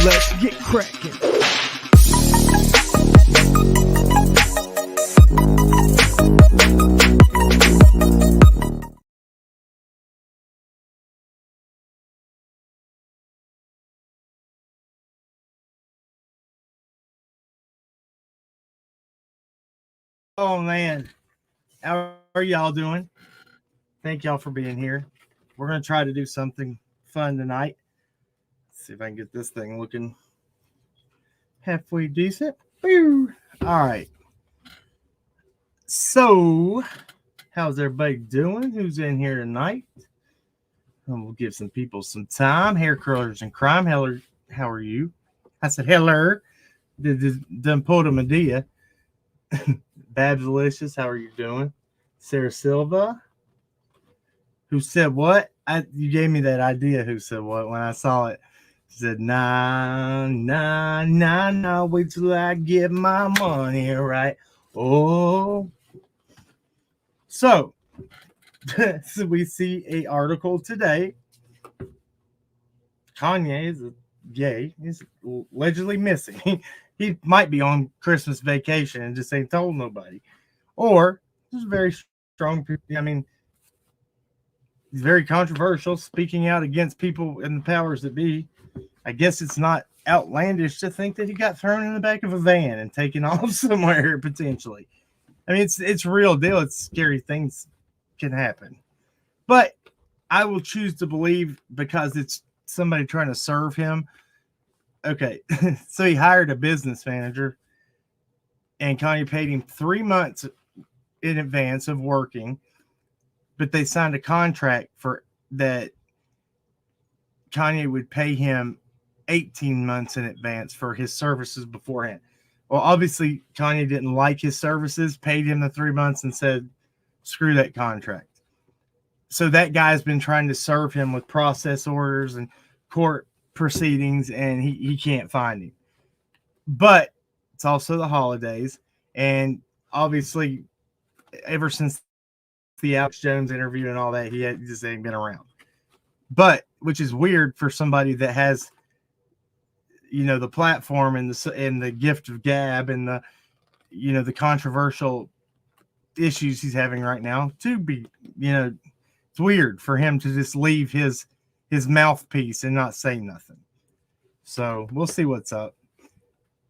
let's get cracking. Oh man, how are y'all doing? Thank y'all for being here. We're gonna try to do something fun tonight. Let's see if I can get this thing looking halfway decent. Woo! All right. So, how's everybody doing? Who's in here tonight? And we'll give some people some time. Hair curlers and crime. How are you? I said hello. Done pulled a Medea. Babs Delicious, how are you doing? Sarah Silva. Who said what? You gave me that idea. Who said what when I saw it? She said, nah, wait till I get my money right. Oh. So, so we see a article today. Kanye is gay. He's allegedly missing. He might be on Christmas vacation and just ain't told nobody. Or, he's very strong. I mean, he's very controversial, speaking out against people in the powers that be. I guess it's not outlandish to think that he got thrown in the back of a van and taken off somewhere potentially. I mean, it's real deal. It's scary things can happen. But I will choose to believe because it's somebody trying to serve him. Okay, so he hired a business manager and Kanye paid him 3 months in advance of working, but they signed a contract for that Kanye would pay him 18 months in advance for his services beforehand. Well, obviously, Kanye didn't like his services, paid him the 3 months and said, screw that contract. So that guy's been trying to serve him with process orders and court proceedings, and he can't find him. But it's also the holidays, and obviously, ever since the Alex Jones interview and all that, he just ain't been around. But which is weird for somebody that has, the platform and the gift of gab and the controversial issues he's having right now to be, it's weird for him to just leave his mouthpiece and not say nothing. So we'll see what's up.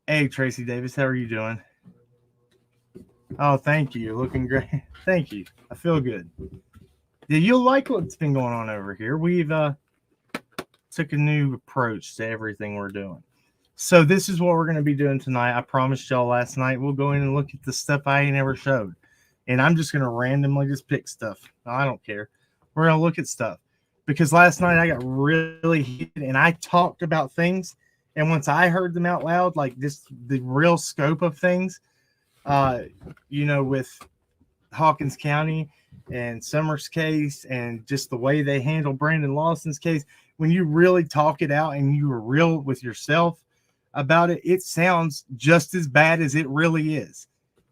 Hey, Tracy Davis, how are you doing? Oh, thank you. Looking great. Thank you. I feel good. Yeah, you'll like what's been going on over here. We've took a new approach to everything we're doing. So this is what we're going to be doing tonight. I promised y'all last night we'll go in and look at the stuff I ain't ever showed. And I'm just going to randomly just pick stuff. I don't care. We're going to look at stuff. Because last night I got really heated and I talked about things. And once I heard them out loud, like just the real scope of things, with Hawkins County and Summer's case and just the way they handle Brandon Lawson's case, when you really talk it out and you are real with yourself about it, it sounds just as bad as it really is.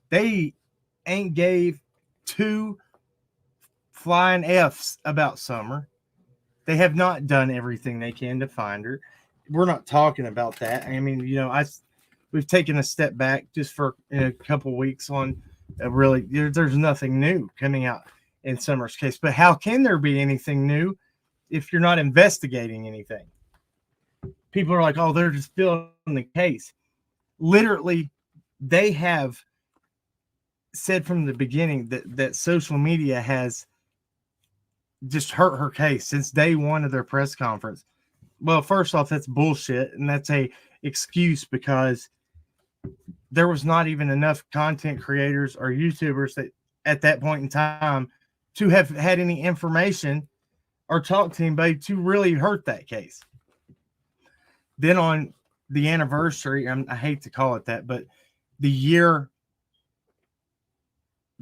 They ain't gave 2 flying F's about Summer. They have not done everything they can to find her. We're not talking about that. I mean, we've taken a step back just for a couple weeks on really, there's nothing new coming out in Summer's case. But how can there be anything new if you're not investigating anything? People are like, oh, they're just filling the case. Literally, they have said from the beginning that social media has just hurt her case since day one of their press conference. Well, first off, that's bullshit, and that's a excuse because there was not even enough content creators or YouTubers that at that point in time to have had any information or talk to anybody to really hurt that case. Then on the anniversary, I hate to call it that, but the year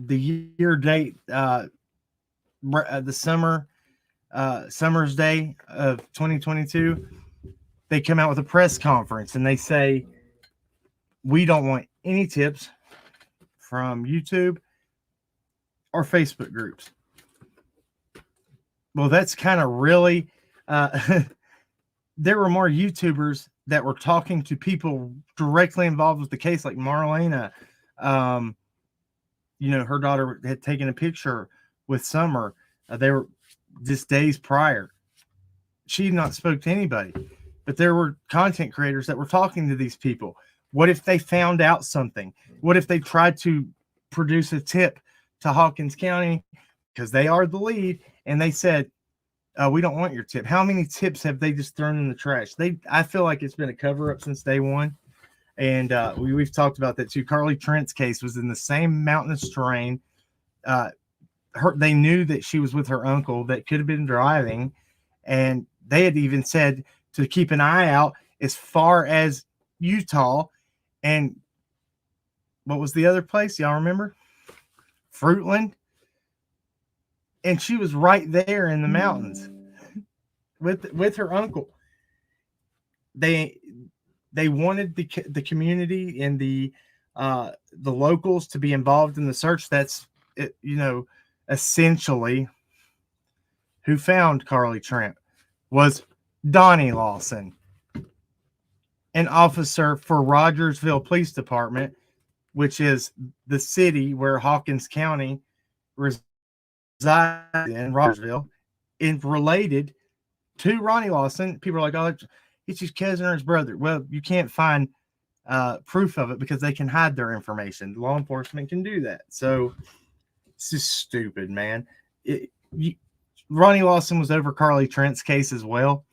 date, the Summer's Day of 2022, they come out with a press conference and they say, we don't want any tips from YouTube or Facebook groups. Well, that's kind of really, there were more YouTubers that were talking to people directly involved with the case, like Marlena. Her daughter had taken a picture with Summer. They were just days prior. She had not spoke to anybody, but there were content creators that were talking to these people. What if they found out something? What if they tried to produce a tip to Hawkins County because they are the lead, and they said, we don't want your tip. How many tips have they just thrown in the trash? I feel like it's been a cover-up since day one. And we've talked about that too. Carly Trent's case was in the same mountainous terrain. They knew that she was with her uncle that could have been driving. And they had even said to keep an eye out as far as Utah. And what was the other place? Y'all remember? Fruitland. And she was right there in the mountains with her uncle. They wanted the community and the locals to be involved in the search. That's essentially who found Carly Trent was Donnie Lawson, an officer for Rogersville Police Department, which is the city where Hawkins County resides in Rogersville, and related to Ronnie Lawson. People are like, oh, it's his cousin or his brother. Well, you can't find proof of it because they can hide their information. Law enforcement can do that. So it's just stupid, man. Ronnie Lawson was over Carly Trent's case as well.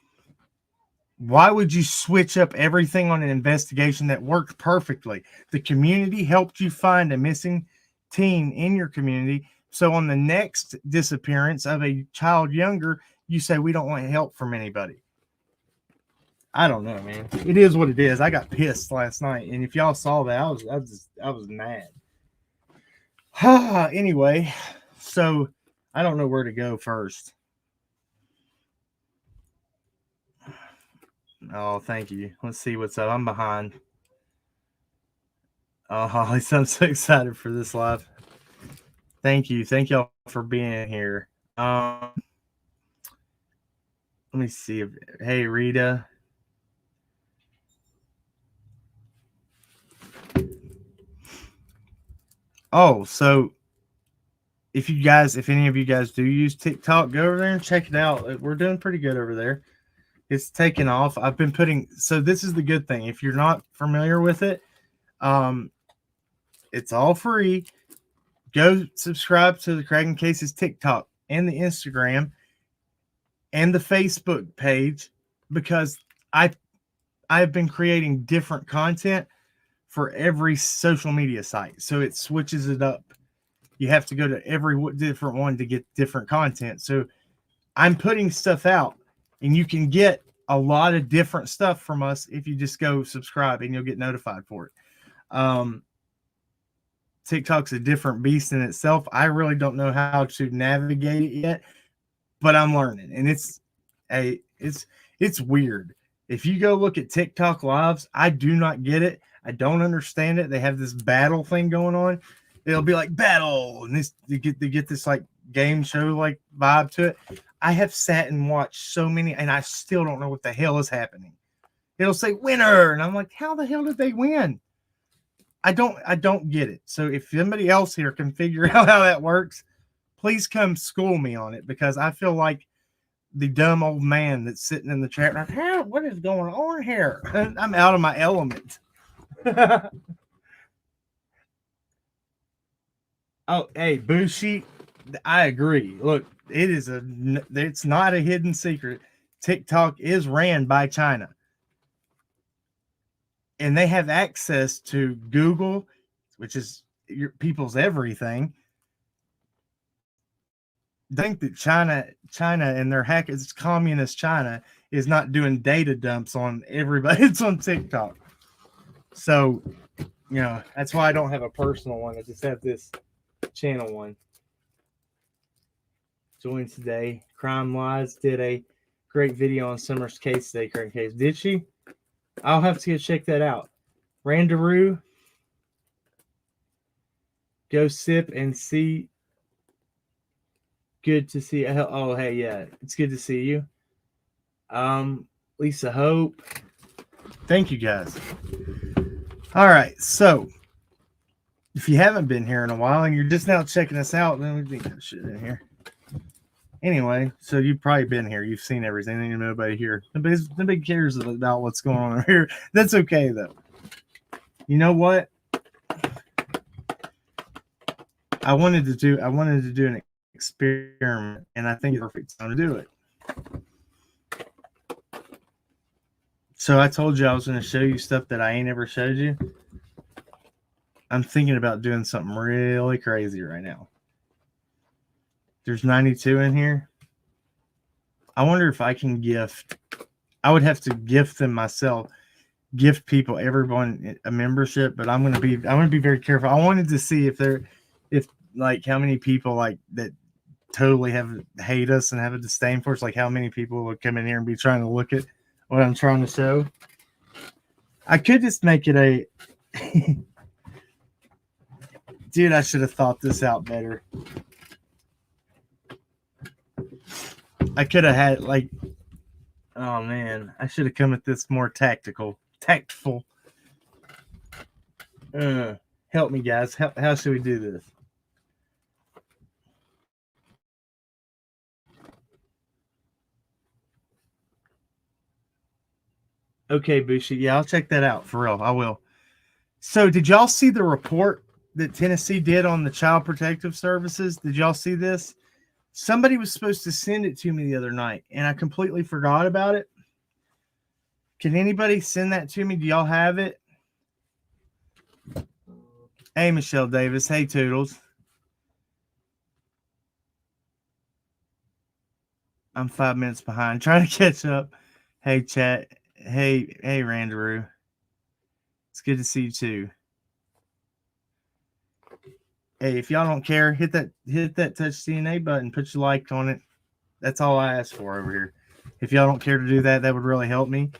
Why would you switch up everything on an investigation that worked perfectly? The community helped you find a missing teen in your community. So on the next disappearance of a child younger, you say, we don't want help from anybody. I don't know, man. It is what it is. I got pissed last night. And if y'all saw that, I was mad. Anyway, so I don't know where to go first. Oh, thank you. Let's see what's up. I'm behind. Oh, Holly, I'm so excited for this live. Thank you. Thank y'all for being here. Let me see. Hey, Rita. Oh, so if any of you guys do use TikTok, go over there and check it out. We're doing pretty good over there. It's taken off. I've been so this is the good thing. If you're not familiar with it, it's all free. Go subscribe to the Crackin Cases TikTok and the Instagram and the Facebook page, because I've been creating different content for every social media site. So it switches it up. You have to go to every different one to get different content. So I'm putting stuff out, and you can get a lot of different stuff from us if you just go subscribe, and you'll get notified for it. TikTok's a different beast in itself. I really don't know how to navigate it yet, but I'm learning, and it's weird. If you go look at TikTok lives, I do not get it. I don't understand it. They have this battle thing going on. It'll be like battle, and they get this like game show like vibe to it. I have sat and watched so many, and I still don't know what the hell is happening. It'll say winner, and I'm like, how the hell did they win? I don't get it. So if somebody else here can figure out how that works, please come school me on it, because I feel like the dumb old man that's sitting in the chat like, hey, what is going on here? I'm out of my element. Oh, hey, Bushi, I agree. Look, it's not a hidden secret. TikTok is ran by China, and they have access to Google, which is your people's everything. Think that China and their hackers, communist China, is not doing data dumps on everybody. It's on TikTok. So, that's why I don't have a personal one. I just have this channel one. Joined today. Crime Wise did a great video on Summer's case today. Current case. Did she? I'll have to check that out. Randaroo. Go sip and see. Good to see. Hey, yeah. It's good to see you. Lisa Hope. Thank you guys. All right, so if you haven't been here in a while and you're just now checking us out, then we think that shit in here. Anyway, so you've probably been here. You've seen everything. Ain't nobody here. Nobody cares about what's going on here. That's okay though. You know what? I wanted to do an experiment, and I think it's the perfect time to do it. So I told you I was going to show you stuff that I ain't ever showed you. I'm thinking about doing something really crazy right now. There's 92 in here. I wonder if I can gift. I would have to gift them myself. Gift people, everyone, a membership, but I'm gonna be very careful. I wanted to see if like how many people like that totally hate us and have a disdain for us, like how many people would come in here and be trying to look at what I'm trying to show. I could just make it a dude, I should have thought this out better. I could have had like, oh man, I should have come at this more tactful. Help me, guys. How should we do this? Okay, Bushi. Yeah, I'll check that out for real. I will. So, did y'all see the report that Tennessee did on the Child Protective Services? Did y'all see this? Somebody was supposed to send it to me the other night, and I completely forgot about it. Can anybody send that to me? Do y'all have it? Hey, Michelle Davis. Hey, Toodles. I'm 5 minutes behind, trying to catch up. Hey, chat. Hey, Randaroo. It's good to see you too. Hey, if y'all don't care, hit that touch DNA button, put your like on it. That's all I ask for over here. If y'all don't care to do that, that would really help me.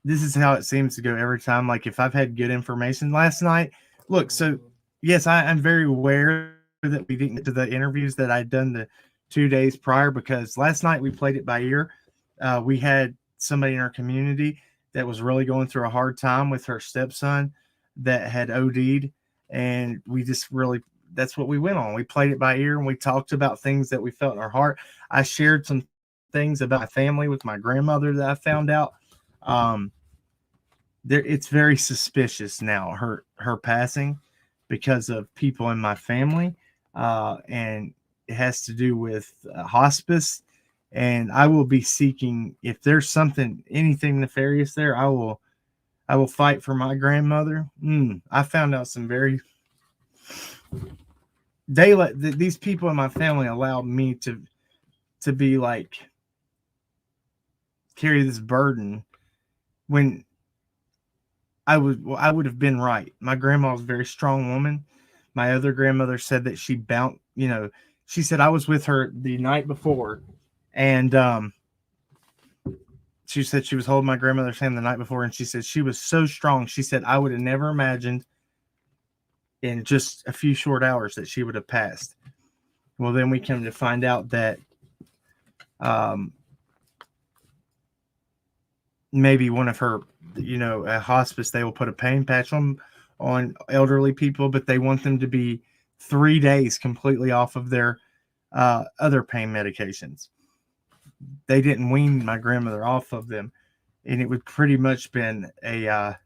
This is how it seems to go every time. Like if I've had good information last night, look. So yes, I'm very aware that we didn't get to the interviews that I'd done the 2 days prior because last night we played it by ear. We had somebody in our community that was really going through a hard time with her stepson that had OD'd, and we just really that's what we went on. We played it by ear and we talked about things that we felt in our heart. I shared some things about my family with my grandmother that I found out. It's very suspicious now her passing because of people in my family, and it has to do with hospice. And I will be seeking if there's anything nefarious there. I will fight for my grandmother. I found out some very these people in my family allowed me to be like carry this burden when I would have been right. My grandma was a very strong woman. My other grandmother said that she bounced, she said I was with her the night before, and she said she was holding my grandmother's hand the night before, and she said she was so strong. She said I would have never imagined in just a few short hours that she would have passed. Well, then we come to find out that maybe one of her, a hospice, they will put a pain patch on elderly people, but they want them to be 3 days completely off of their other pain medications. They didn't wean my grandmother off of them, and it would pretty much been a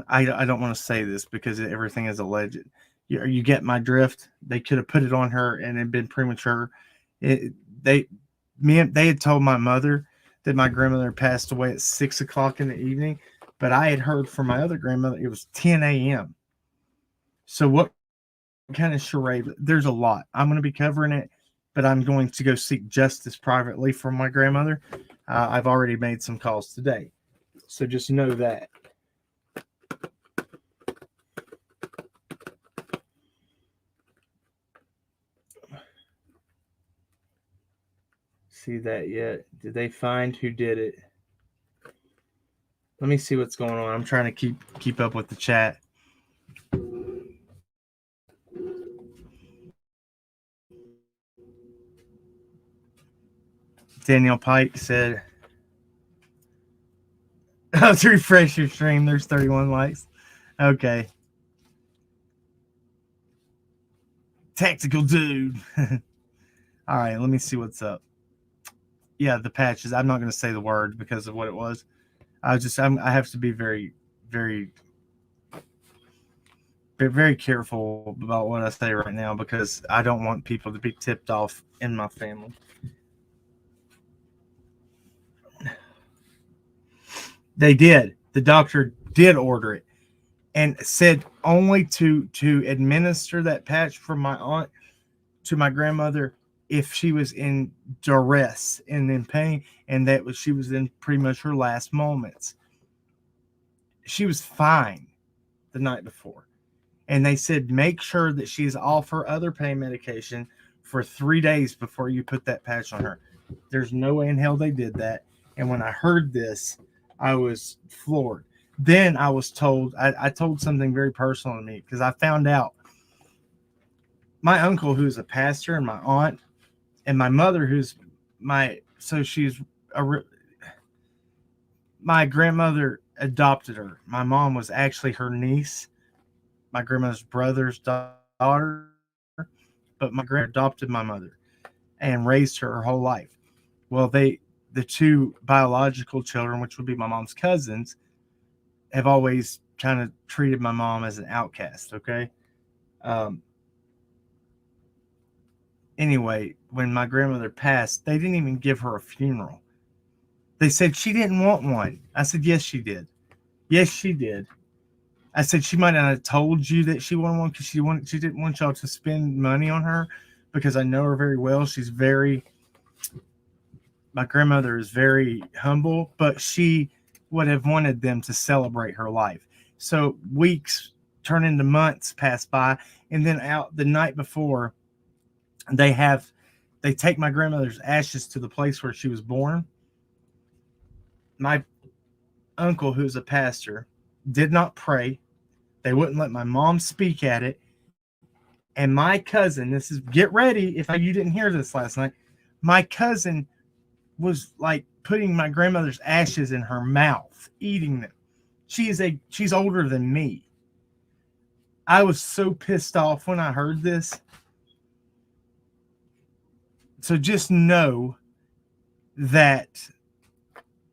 I don't want to say this because everything is alleged. You get my drift. They could have put it on her and it been premature. They had told my mother that my grandmother passed away at 6:00 in the evening, but I had heard from my other grandmother it was 10 a.m. So what kind of charade? There's a lot. I'm going to be covering it, but I'm going to go seek justice privately from my grandmother. I've already made some calls today, so just know that. See that yet? Did they find who did it? Let me see what's going on. I'm trying to keep up with the chat. Daniel Pike said, to refresh your stream, there's 31 likes. Okay. Tactical dude. All right, let me see what's up. Yeah, the patches. I'm not going to say the word because of what it was. I have to be very, very careful about what I say right now because I don't want people to be tipped off in my family. They did. The doctor did order it and said only to administer that patch from my aunt to my grandmother if she was in duress and in pain, and she was in pretty much her last moments. She was fine the night before, and they said make sure that she's off her other pain medication for 3 days before you put that patch on her. There's no way in hell they did that. And when I heard this, I was floored. Then I was told, I told something very personal to me because I found out my uncle, who's a pastor, and my aunt, and my mother, my grandmother adopted her. My mom was actually her niece, my grandmother's brother's daughter, but my grandmother adopted my mother and raised her whole life. Well, the two biological children, which would be my mom's cousins, have always kind of treated my mom as an outcast. Okay. Um, anyway, when my grandmother passed, they didn't even give her a funeral. They said she didn't want one. I said, yes, she did. Yes, she did. I said she might not have told you that she wanted one because she didn't want y'all to spend money on her because I know her very well. My grandmother is very humble, but she would have wanted them to celebrate her life. So weeks turn into months pass by, and then out the night before, they take my grandmother's ashes to the place where she was born. My uncle, who's a pastor, did not pray. They wouldn't let my mom speak at it. And my cousin, get ready if you didn't hear this last night. My cousin was like putting my grandmother's ashes in her mouth, eating them. She's older than me. I was so pissed off when I heard this. So just know that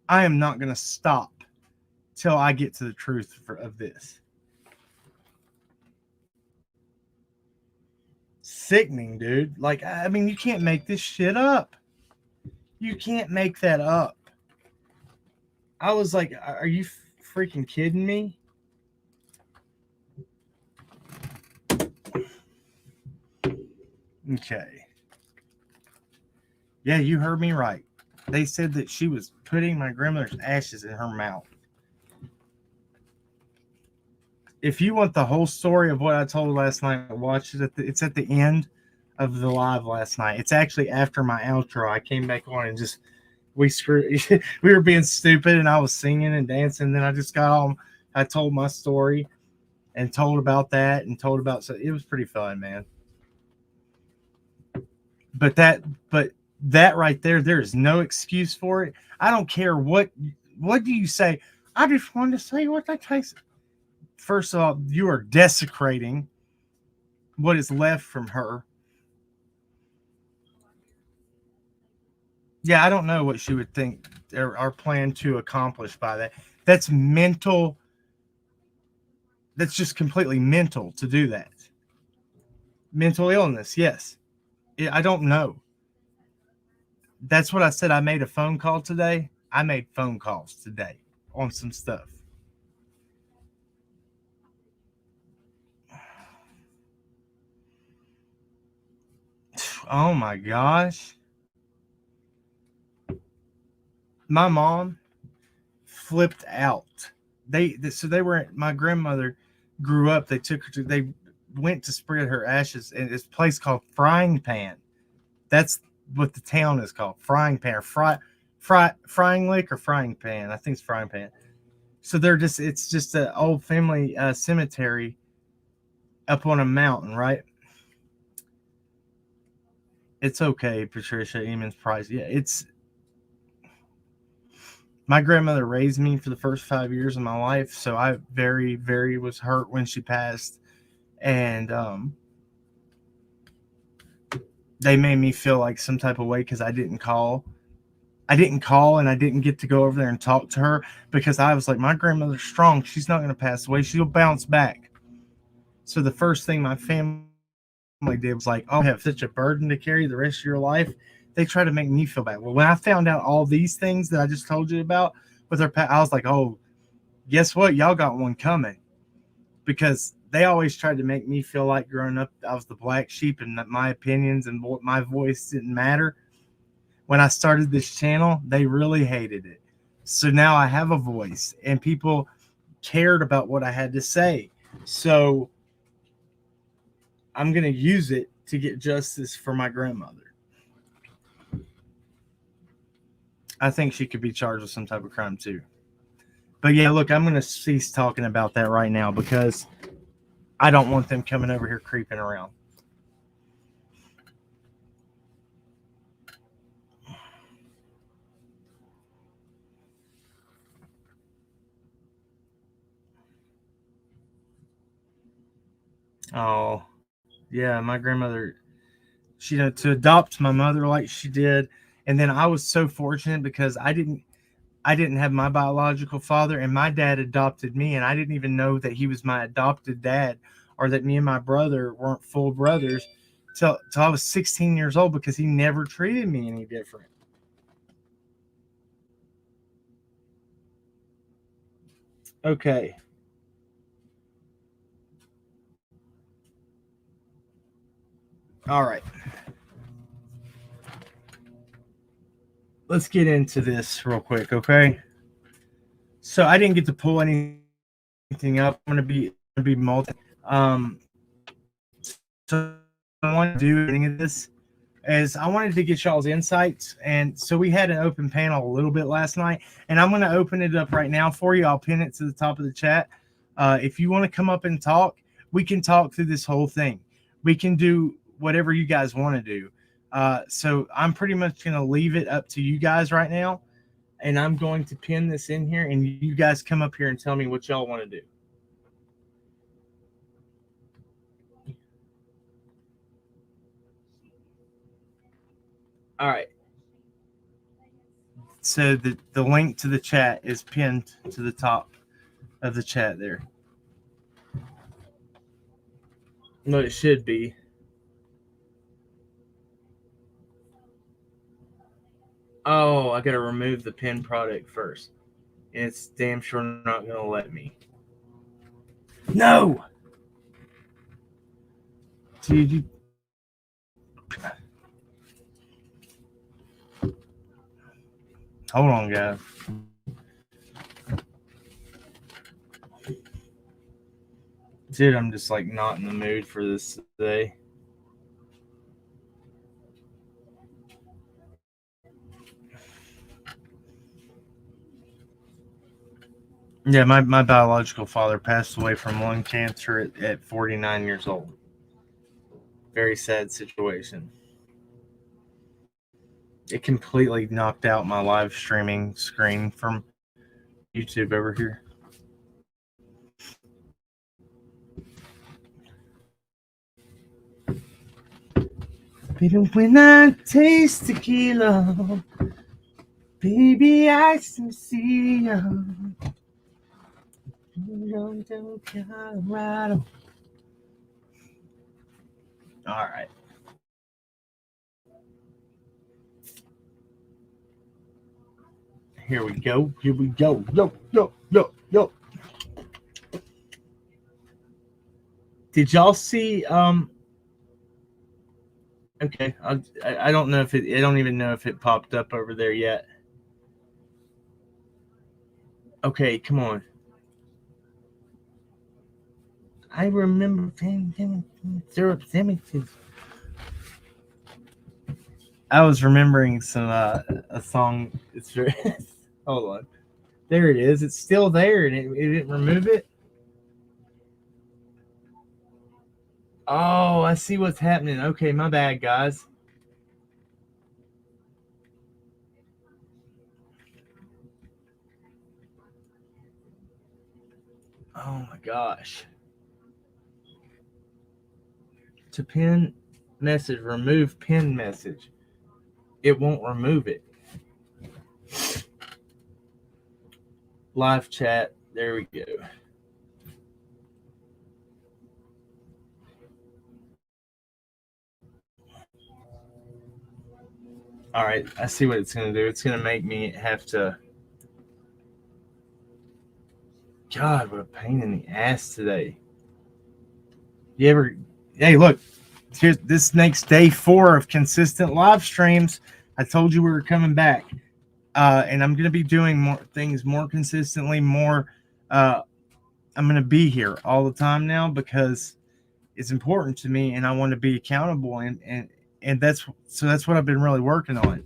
I am not going to stop till I get to the truth of this. Sickening, dude. Like, I mean, you can't make this shit up. You can't make that up. I was like, are you freaking kidding me? Okay. Yeah, you heard me right. They said that she was putting my grandmother's ashes in her mouth. If you want the whole story of what I told last night, watch it. It's at the end of the live last night. It's actually after my outro. I came back on and just we were being stupid, and I was singing and dancing. And then I just got on. I told my story and told about that and told about. So it was pretty fun, man. But that right there is no excuse for it. I don't care what do you say. I just wanted to say what that tastes. First of all, you are desecrating what is left from her. Yeah, I don't know what she would think or plan to accomplish by that. That's mental. That's just completely mental to do that. Mental illness, yes. I don't know. That's what I said. I made a phone call today. I made phone calls today on some stuff. Oh my gosh. My mom flipped out. They were my grandmother grew up. They went to spread her ashes in this place called Frying Pan. That's what the town is called, Frying Pan, or Frying Lick or Frying Pan. I think it's Frying Pan. So it's just an old family cemetery up on a mountain, right? It's okay, Patricia Eamon's Price. Yeah, My grandmother raised me for the first 5 years of my life, so I very, very was hurt when she passed, and they made me feel like some type of way because I didn't call. I didn't call, and I didn't get to go over there and talk to her because I was like, my grandmother's strong. She's not going to pass away. She'll bounce back. So the first thing my family did was like, oh, you have such a burden to carry the rest of your life. They try to make me feel bad. Well, when I found out all these things that I just told you about with her, I was like, oh, guess what? Y'all got one coming, because they always tried to make me feel like growing up I was the black sheep and that my opinions and my voice didn't matter. When I started this channel, they really hated it. So now I have a voice and people cared about what I had to say. So I'm going to use it to get justice for my grandmother. I think she could be charged with some type of crime too. But yeah, look, I'm going to cease talking about that right now because I don't want them coming over here creeping around. Oh, yeah, my grandmother, she to adopt my mother like she did, and then I was so fortunate because I didn't have my biological father, and my dad adopted me, and I didn't even know that he was my adopted dad, or that me and my brother weren't full brothers till I was 16 years old because he never treated me any different. Okay. All right. Let's get into this real quick, okay? So I didn't get to pull anything up. I'm gonna be multi. So I want to do any of this is I wanted to get y'all's insights, and so we had an open panel a little bit last night, and I'm going to open it up right now for you. I'll pin it to the top of the chat. If you want to come up and talk, we can talk through this whole thing. We can do whatever you guys want to do. So I'm pretty much going to leave it up to you guys right now, and I'm going to pin this in here, and you guys come up here and tell me what y'all want to do. All right. So the link to the chat is pinned to the top of the chat there. No, it should be. Oh, I gotta remove the pin product first. And it's damn sure not gonna let me. No! Dude, you... Hold on, guys. Dude, I'm just like not in the mood for this today. Yeah, my biological father passed away from lung cancer at 49 years old. Very sad situation. It completely knocked out my live streaming screen from YouTube over here. Baby, when I taste tequila, baby, I see you. Colorado. All right. Here we go. Here we go. Yo, yo, yo, yo. Did y'all see? Okay, I don't know if it. I don't even know if it popped up over there yet. Okay, come on. I remember syrup sandwiches. I was remembering some a song. It's very. Hold on. There it is. It's still there, and it didn't remove it. Oh, I see what's happening. Okay, my bad, guys. Oh my gosh. To pin message, remove pin message. It won't remove it. Live chat. There we go. All right, I see what it's going to do. It's going to make me have to. God, what a pain in the ass today. You ever? Hey, look. Here's this next day 4 of consistent live streams. I told you we were coming back, and I'm going to be doing more things more consistently. More. I'm going to be here all the time now because it's important to me, and I want to be accountable, and that's what I've been really working on.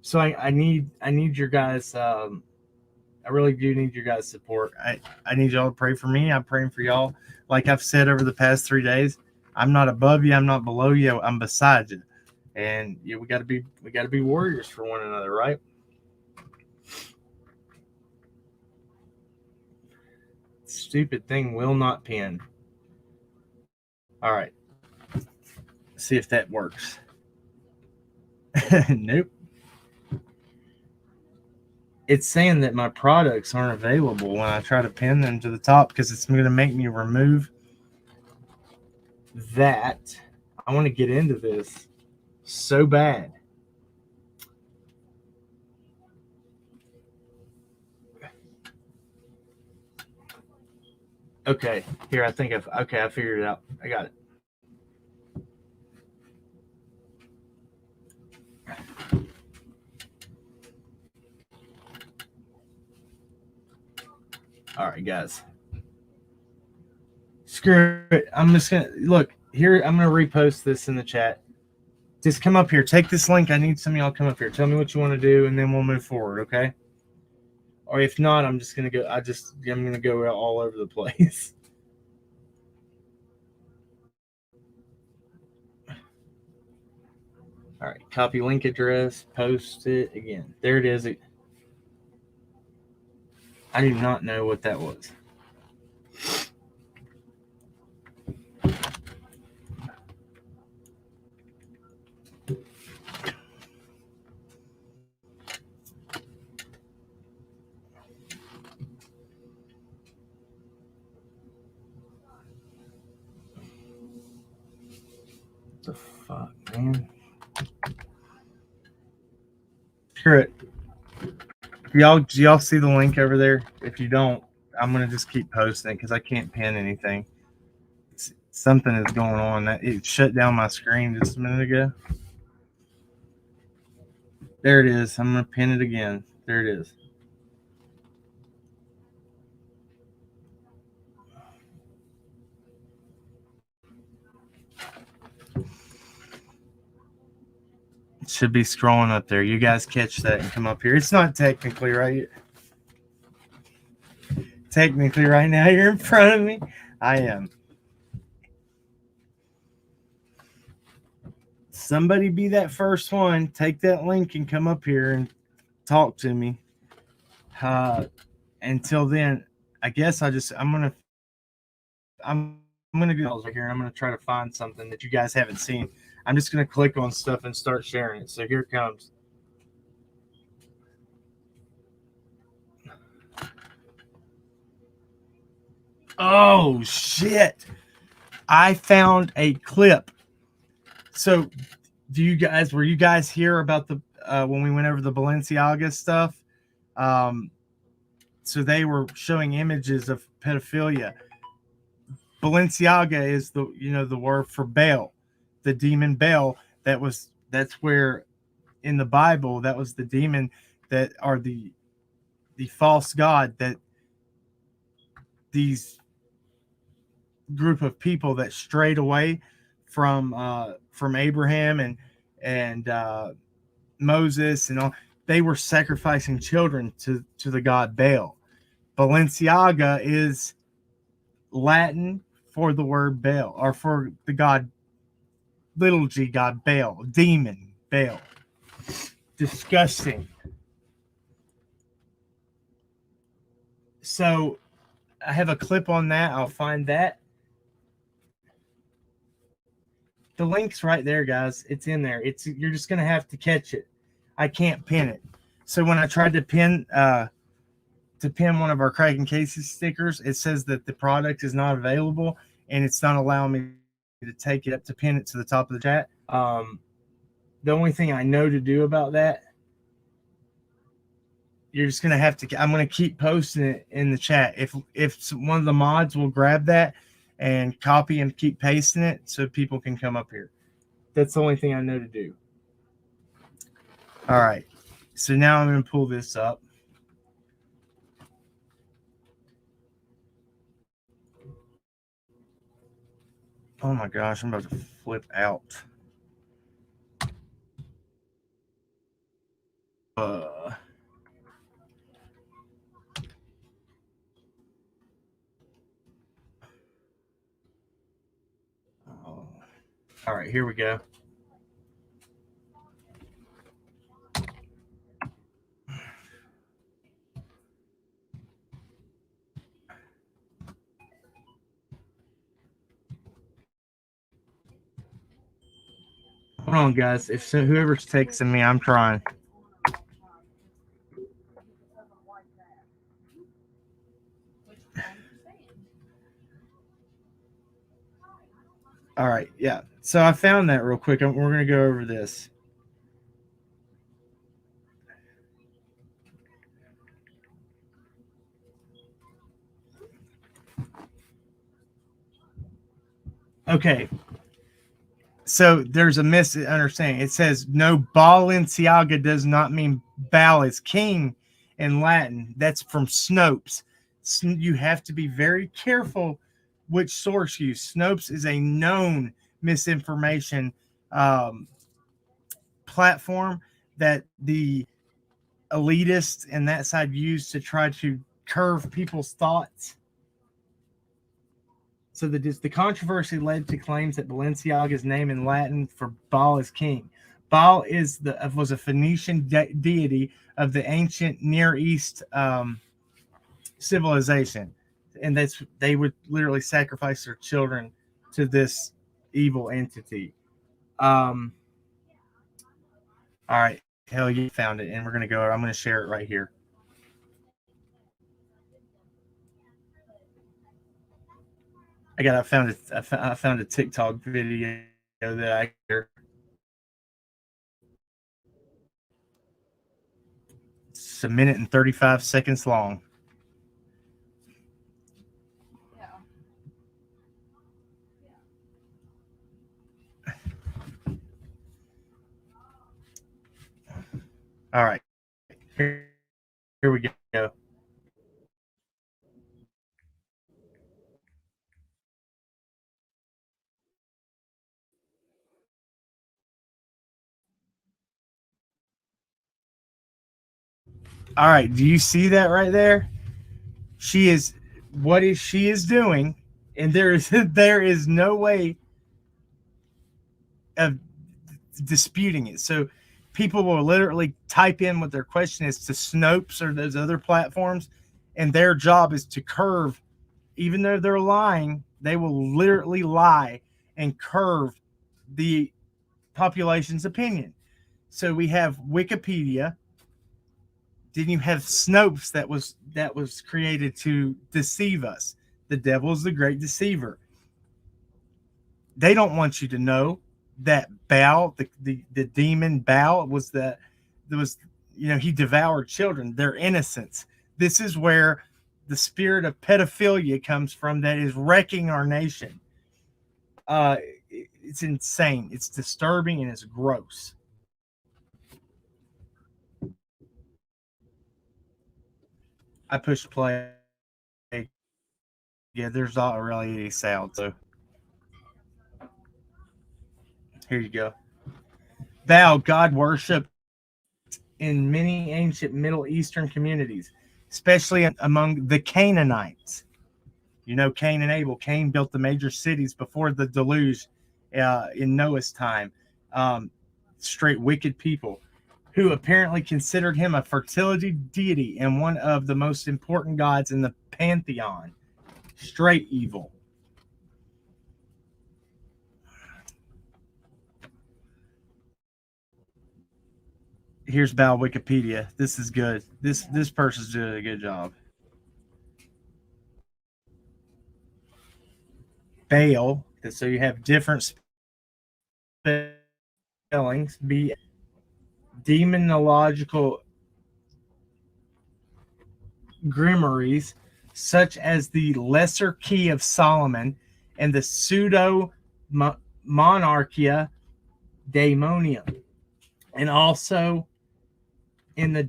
So I need your guys. I really do need your guys' support. I need y'all to pray for me. I'm praying for y'all. Like I've said over the past 3 days, I'm not above you. I'm not below you. I'm beside you, and yeah, we got to be warriors for one another, right? Stupid thing will not pin. All right, see if that works. Nope. It's saying that my products aren't available when I try to pin them to the top because it's going to make me remove that. I want to get into this so bad. Okay, here I think I figured it out. I got it. All right, guys. Screw it. I'm just gonna look here. I'm gonna repost this in the chat. Just come up here. Take this link. I need some of y'all come up here. Tell me what you want to do, and then we'll move forward. Okay. Or if not, I'm just gonna go. I'm gonna go all over the place. All right. Copy link address. Post it again. There it is. I do not know what that was. What the fuck, man? Screw it. Do y'all see the link over there? If you don't, I'm gonna just keep posting it because I can't pin anything. Something is going on. It shut down my screen just a minute ago. There it is. I'm gonna pin it again. There it is. It should be scrolling up there. You guys catch that and come up here. It's not technically right. Technically, right now you're in front of me. I am. Somebody be that first one. Take that link and come up here and talk to me. Until then, I guess I'm gonna do those right here. I'm gonna try to find something that you guys haven't seen. I'm just gonna click on stuff and start sharing it. So here it comes. Oh shit! I found a clip. So, were you guys here about the when we went over the Balenciaga stuff? So they were showing images of pedophilia. Balenciaga is the word for Baal, the demon Baal. That's where in the Bible that was the demon that are the false god that these group of people that strayed away from Abraham and Moses and all, they were sacrificing children to the god Baal. Balenciaga is Latin for the word Baal, or for the god little g god Baal, demon Baal. Disgusting. So I have a clip on that. I'll find that. The link's right there, guys. It's in there. You're just gonna have to catch it. I can't pin it. So when I tried to pin one of our Crackin Cases stickers, it says that the product is not available and it's not allowing me to take it up to pin it to the top of the chat. The only thing I know to do about that, you're just gonna have to. I'm gonna keep posting it in the chat. If one of the mods will grab that and copy and keep pasting it so people can come up here. That's the only thing I know to do. All right. So now I'm going to pull this up. Oh my gosh, I'm about to flip out. Oh. All right, here we go. Hold on, guys. If whoever's texting me, I'm trying. All right, yeah. So I found that real quick. We're going to go over this. Okay. So there's a misunderstanding. It says no, Balenciaga does not mean Bal is king in Latin. That's from Snopes. You have to be very careful which source you use. Snopes is a known misinformation platform that the elitists and that side use to try to curve people's thoughts. So the controversy led to claims that Balenciaga's name in Latin for Baal is king. Baal was a Phoenician deity of the ancient Near East civilization, and they would literally sacrifice their children to this evil entity. All right, hell, you found it, and we're gonna go. I'm gonna share it right here. I found a TikTok video that I hear. It's a minute and 35 seconds long. All right, here we go. All right, do you see that right there? She is she is doing, and there is no way of disputing it. So people will literally type in what their question is to Snopes or those other platforms, and their job is to curve. Even though they're lying, they will literally lie and curve the population's opinion. So we have Wikipedia. Then you have Snopes that was created to deceive us. The devil is the great deceiver. They don't want you to know that Baal, the demon Baal, he devoured children, their innocence. This is where the spirit of pedophilia comes from that is wrecking our nation. It's insane. It's disturbing and it's gross. I pushed play. Yeah, there's not really any sound, so here you go. Thou, God worship in many ancient Middle Eastern communities, especially among the Canaanites. You know, Cain and Abel. Cain built the major cities before the deluge in Noah's time. Straight wicked people who apparently considered him a fertility deity and one of the most important gods in the pantheon. Straight evil. Here's Bal Wikipedia. This is good. This person's doing a good job. Baal. So you have different spellings. Be demonological grimoires, such as the Lesser Key of Solomon and the Pseudo Monarchia Daemonium, and also in the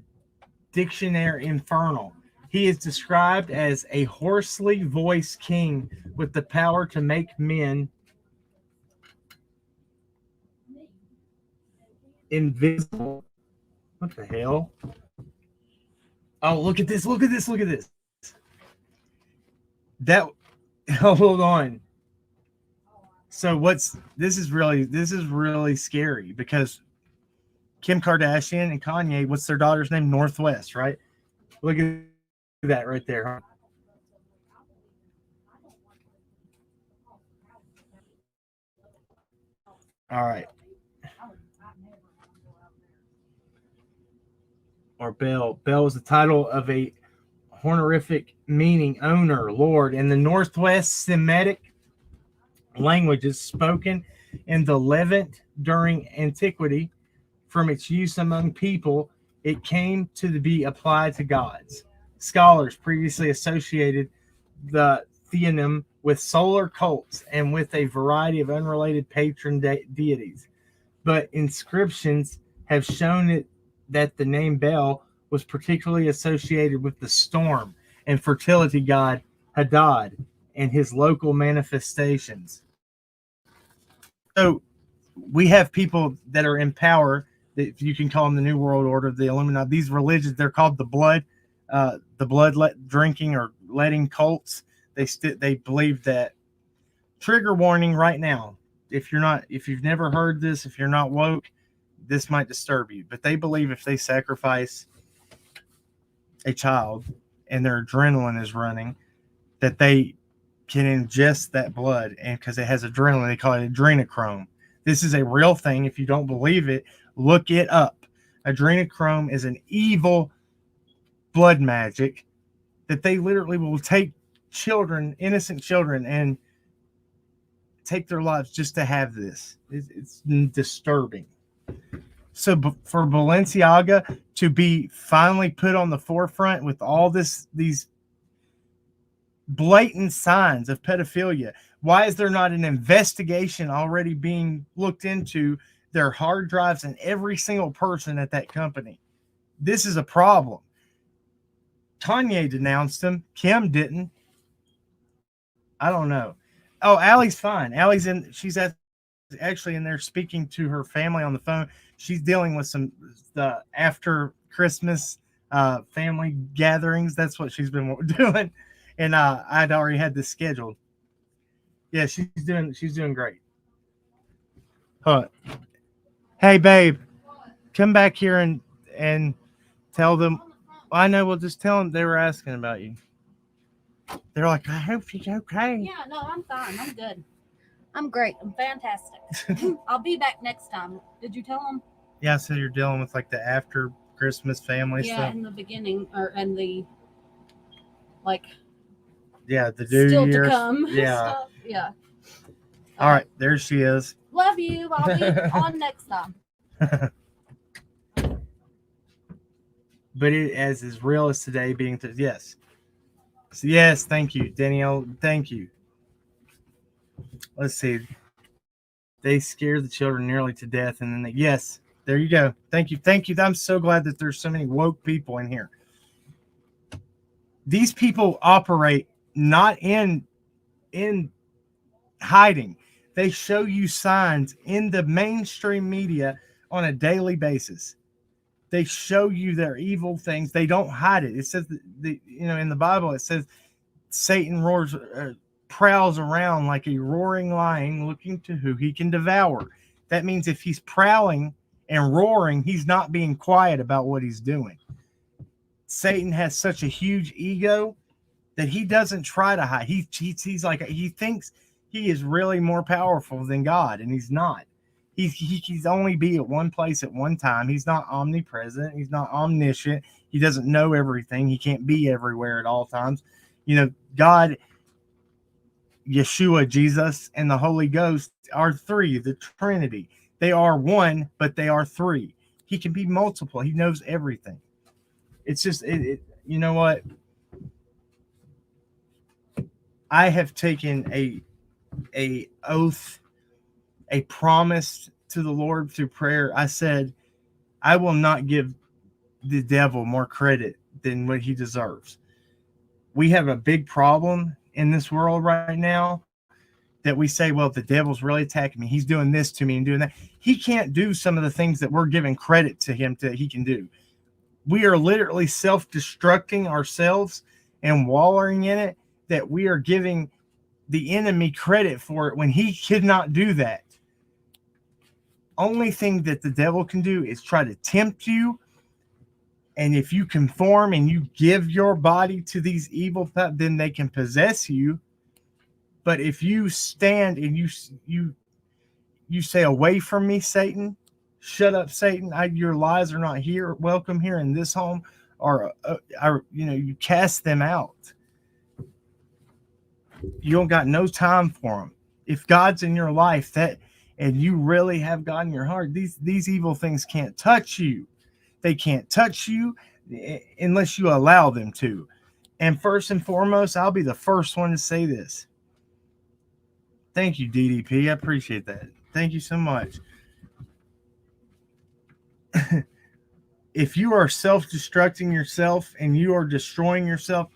Dictionary Infernal. He is described as a hoarsely voiced king with the power to make men invisible. What the hell? Oh, look at this! Look at this! Look at this! That. Hold on. So this is really scary because Kim Kardashian and Kanye, what's their daughter's name? Northwest, right? Look at that right there. All right. Or Bel. Bel is the title of a honorific meaning owner, lord, in the Northwest Semitic languages spoken in the Levant during antiquity. From its use among people, it came to be applied to gods. Scholars previously associated the theonym with solar cults and with a variety of unrelated patron deities, but inscriptions have shown it that the name Bel was particularly associated with the storm and fertility god Hadad and his local manifestations. So we have people that are in power that you can call them the New World Order, the Illuminati. These religions, they're called the blood drinking or letting cults. They believe that. Trigger warning right now. If you've never heard this, if you're not woke, this might disturb you. But they believe if they sacrifice a child and their adrenaline is running, that they can ingest that blood, and because it has adrenaline, they call it adrenochrome. This is a real thing. If you don't believe it, look it up. Adrenochrome is an evil blood magic that they literally will take children, innocent children, and take their lives just to have this. It's disturbing. So for Balenciaga to be finally put on the forefront with all these blatant signs of pedophilia, why is there not an investigation already being looked into their hard drives and every single person at that company? This is a problem. Kanye denounced him. Kim didn't. I don't know. Oh, Allie's fine. Allie's in. She's actually in there speaking to her family on the phone. She's dealing with the after Christmas family gatherings. That's what she's been doing, and I'd already had this scheduled. Yeah, she's doing great. Huh. Hey, babe, come back here and tell them. I know. We'll just tell them they were asking about you. They're like, I hope she's okay. Yeah, no, I'm fine. I'm good. I'm great. I'm fantastic. I'll be back next time. Did you tell them? Yeah, so you're dealing with like the after Christmas family stuff. Yeah, in the beginning and the like. Yeah, the New still Year's. To come. Yeah. Stuff. Yeah. All right, there she is. Love you. I'll be on next time. But it as real as today being yes. So yes, thank you, Danielle. Thank you. Let's see. They scare the children nearly to death, and then yes, there you go. Thank you. I'm so glad that there's so many woke people in here. These people operate not in hiding. They show you signs in the mainstream media on a daily basis. They show you their evil things. They don't hide it. It says in the Bible, it says Satan prowls around like a roaring lion looking to who he can devour. That means if he's prowling and roaring, he's not being quiet about what he's doing. Satan has such a huge ego that he doesn't try to hide. He's like, he thinks he is really more powerful than God, and he's not. He's only be at one place at one time. He's not omnipresent. He's not omniscient. He doesn't know everything. He can't be everywhere at all times. God, Yeshua, Jesus, and the Holy Ghost are three, the Trinity. They are one, but they are three. He can be multiple. He knows everything. It's just, you know what? I have taken a oath, a promise to the Lord through prayer. I said, I will not give the devil more credit than what he deserves. We have a big problem in this world right now that we say, well, the devil's really attacking me. He's doing this to me and doing that. He can't do some of the things that we're giving credit to him that he can do. We are literally self-destructing ourselves and wallowing in it, that we are giving the enemy credit for it when he could not do that. Only thing that the devil can do is try to tempt you. And if you conform and you give your body to these evil thoughts, then they can possess you. But if you stand and you say, away from me, Satan, shut up, Satan, your lies are not here, welcome here in this home, or you cast them out. You don't got no time for them. If God's in your life, and you really have God in your heart, these evil things can't touch you. They can't touch you unless you allow them to. And first and foremost, I'll be the first one to say this. Thank you, DDP. I appreciate that. Thank you so much. If you are self-destructing yourself and you are destroying yourself,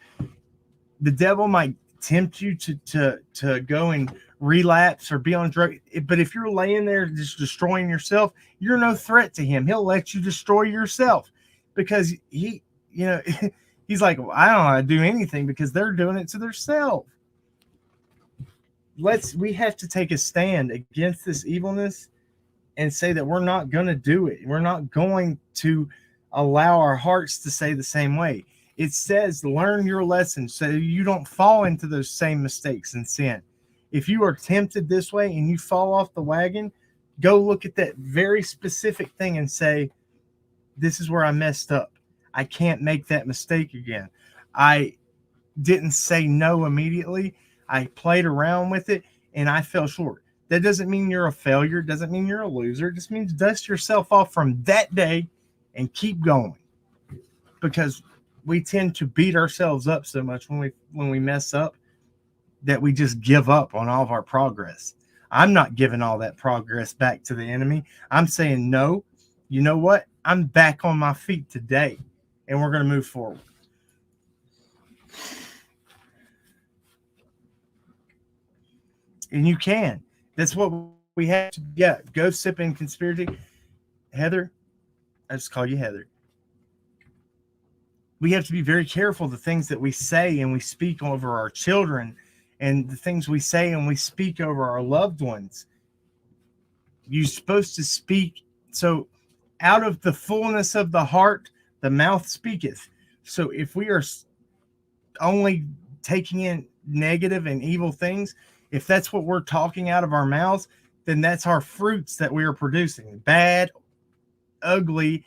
the devil might tempt you to go and relapse or be on drugs. But if you're laying there just destroying yourself, you're no threat to him. He'll let you destroy yourself because he's like, well, I don't know how to do anything because they're doing it to themselves. We have to take a stand against this evilness and say that we're not going to do it. We're not going to allow our hearts to say the same way. It says, learn your lessons so you don't fall into those same mistakes and sin. If you are tempted this way and you fall off the wagon, go look at that very specific thing and say, this is where I messed up. I can't make that mistake again. I didn't say no immediately. I played around with it and I fell short. That doesn't mean you're a failure. It doesn't mean you're a loser. It just means dust yourself off from that day and keep going. Because we tend to beat ourselves up so much when we mess up that we just give up on all of our progress. I'm not giving all that progress back to the enemy. I'm saying, no, you know what? I'm back on my feet today and we're going to move forward. And you can. That's what we have to get. Go sip in conspiracy. Heather, I just call you Heather. We have to be very careful the things that we say and we speak over our children and the things we say and we speak over our loved ones. You're supposed to speak. So out of the fullness of the heart, the mouth speaketh. So if we are only taking in negative and evil things, if that's what we're talking out of our mouths, then that's our fruits that we are producing. Bad, ugly,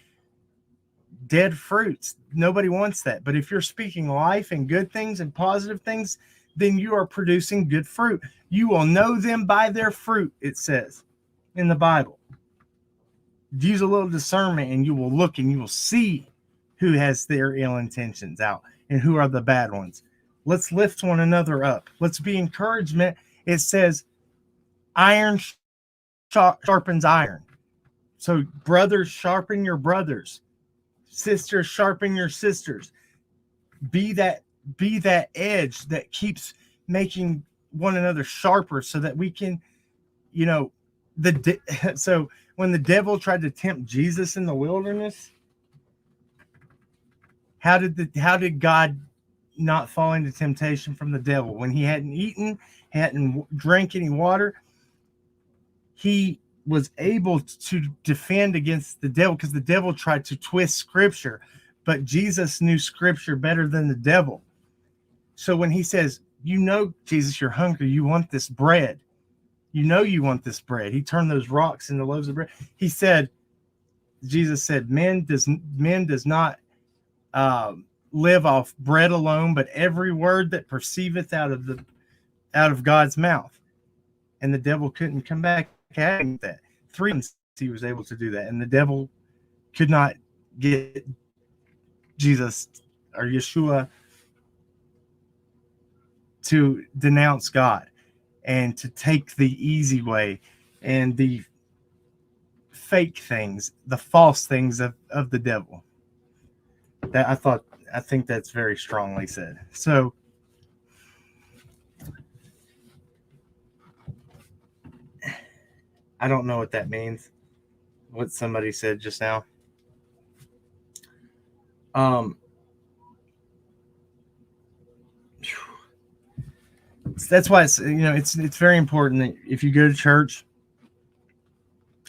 dead fruits. Nobody wants that. But if you're speaking life and good things and positive things, then you are producing good fruit. You will know them by their fruit, it says in the Bible. Use a little discernment and you will look and you will see who has their ill intentions out and who are the bad ones. Let's lift one another up. Let's be encouragement. It says iron sharpens iron. So brothers, sharpen your brothers. Sisters, sharpen your sisters. Be that edge that keeps making one another sharper so that we can, so when the devil tried to tempt Jesus in the wilderness, how did God not fall into temptation from the devil? When he hadn't eaten, hadn't drank any water, he was able to defend against the devil because the devil tried to twist scripture, but Jesus knew scripture better than the devil. So when he says, Jesus, you're hungry, you want this bread. You want this bread. He turned those rocks into loaves of bread. Jesus said, men does not live off bread alone, but every word that perceiveth out of God's mouth. And the devil couldn't come back at him with that. 3 times he was able to do that, and the devil could not get Jesus or Yeshua to denounce God and to take the easy way and the fake things, the false things of the devil. I think that's very strongly said. So I don't know what that means, what somebody said just now. That's why it's very important that if you go to church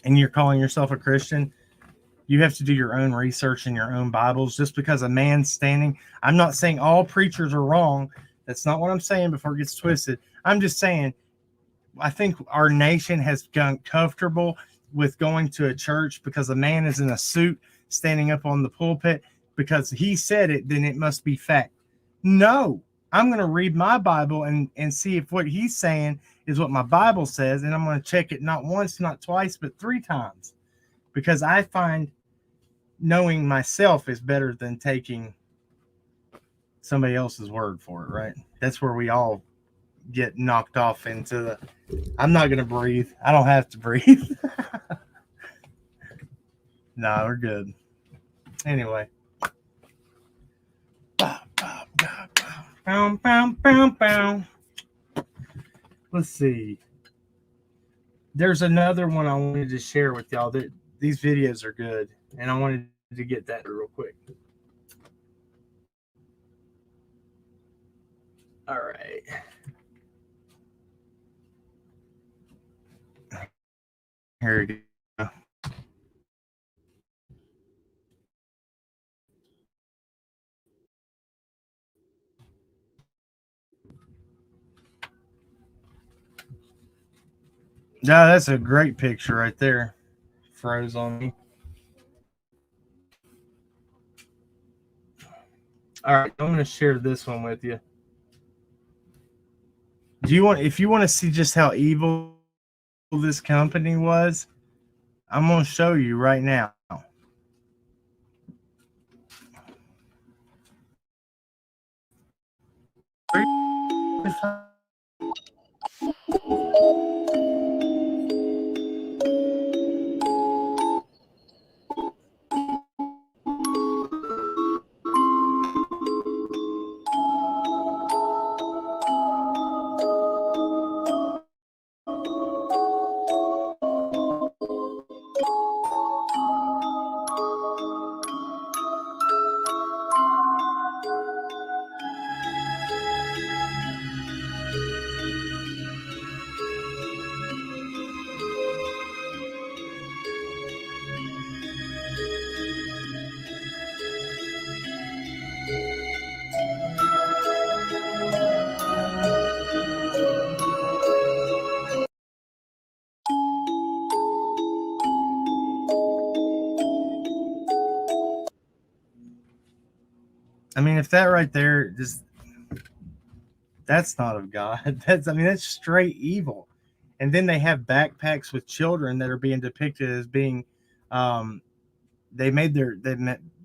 and you're calling yourself a Christian, you have to do your own research in your own Bibles. Just because a man's standing, I'm not saying all preachers are wrong. That's not what I'm saying before it gets twisted. I'm just saying I think our nation has gotten comfortable with going to a church because a man is in a suit standing up on the pulpit because he said it, then it must be fact. No, I'm going to read my Bible and see if what he's saying is what my Bible says. And I'm going to check it not once, not twice, but 3 times, because I find knowing myself is better than taking somebody else's word for it. Right. That's where we all get knocked off into I'm not going to breathe. I don't have to breathe. No, we're good. Anyway. Let's see. There's another one I wanted to share with y'all. These videos are good, and I wanted to get that real quick. All right. Here we go. Yeah, that's a great picture right there. Froze on me. All right, I'm going to share this one with you. If you want to see just how evil this company was, I'm going to show you right now. I mean, if that right there, that's not of God. That's straight evil. And then they have backpacks with children that are being depicted as being, they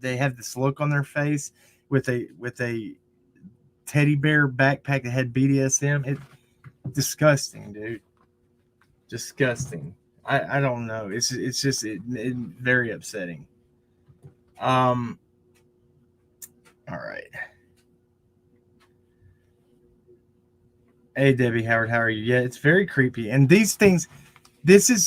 have this look on their face with a teddy bear backpack that had BDSM. It's disgusting, dude. Disgusting. I don't know. It's just very upsetting. All right. Hey, Debbie Howard, how are you? Yeah, it's very creepy. And these things,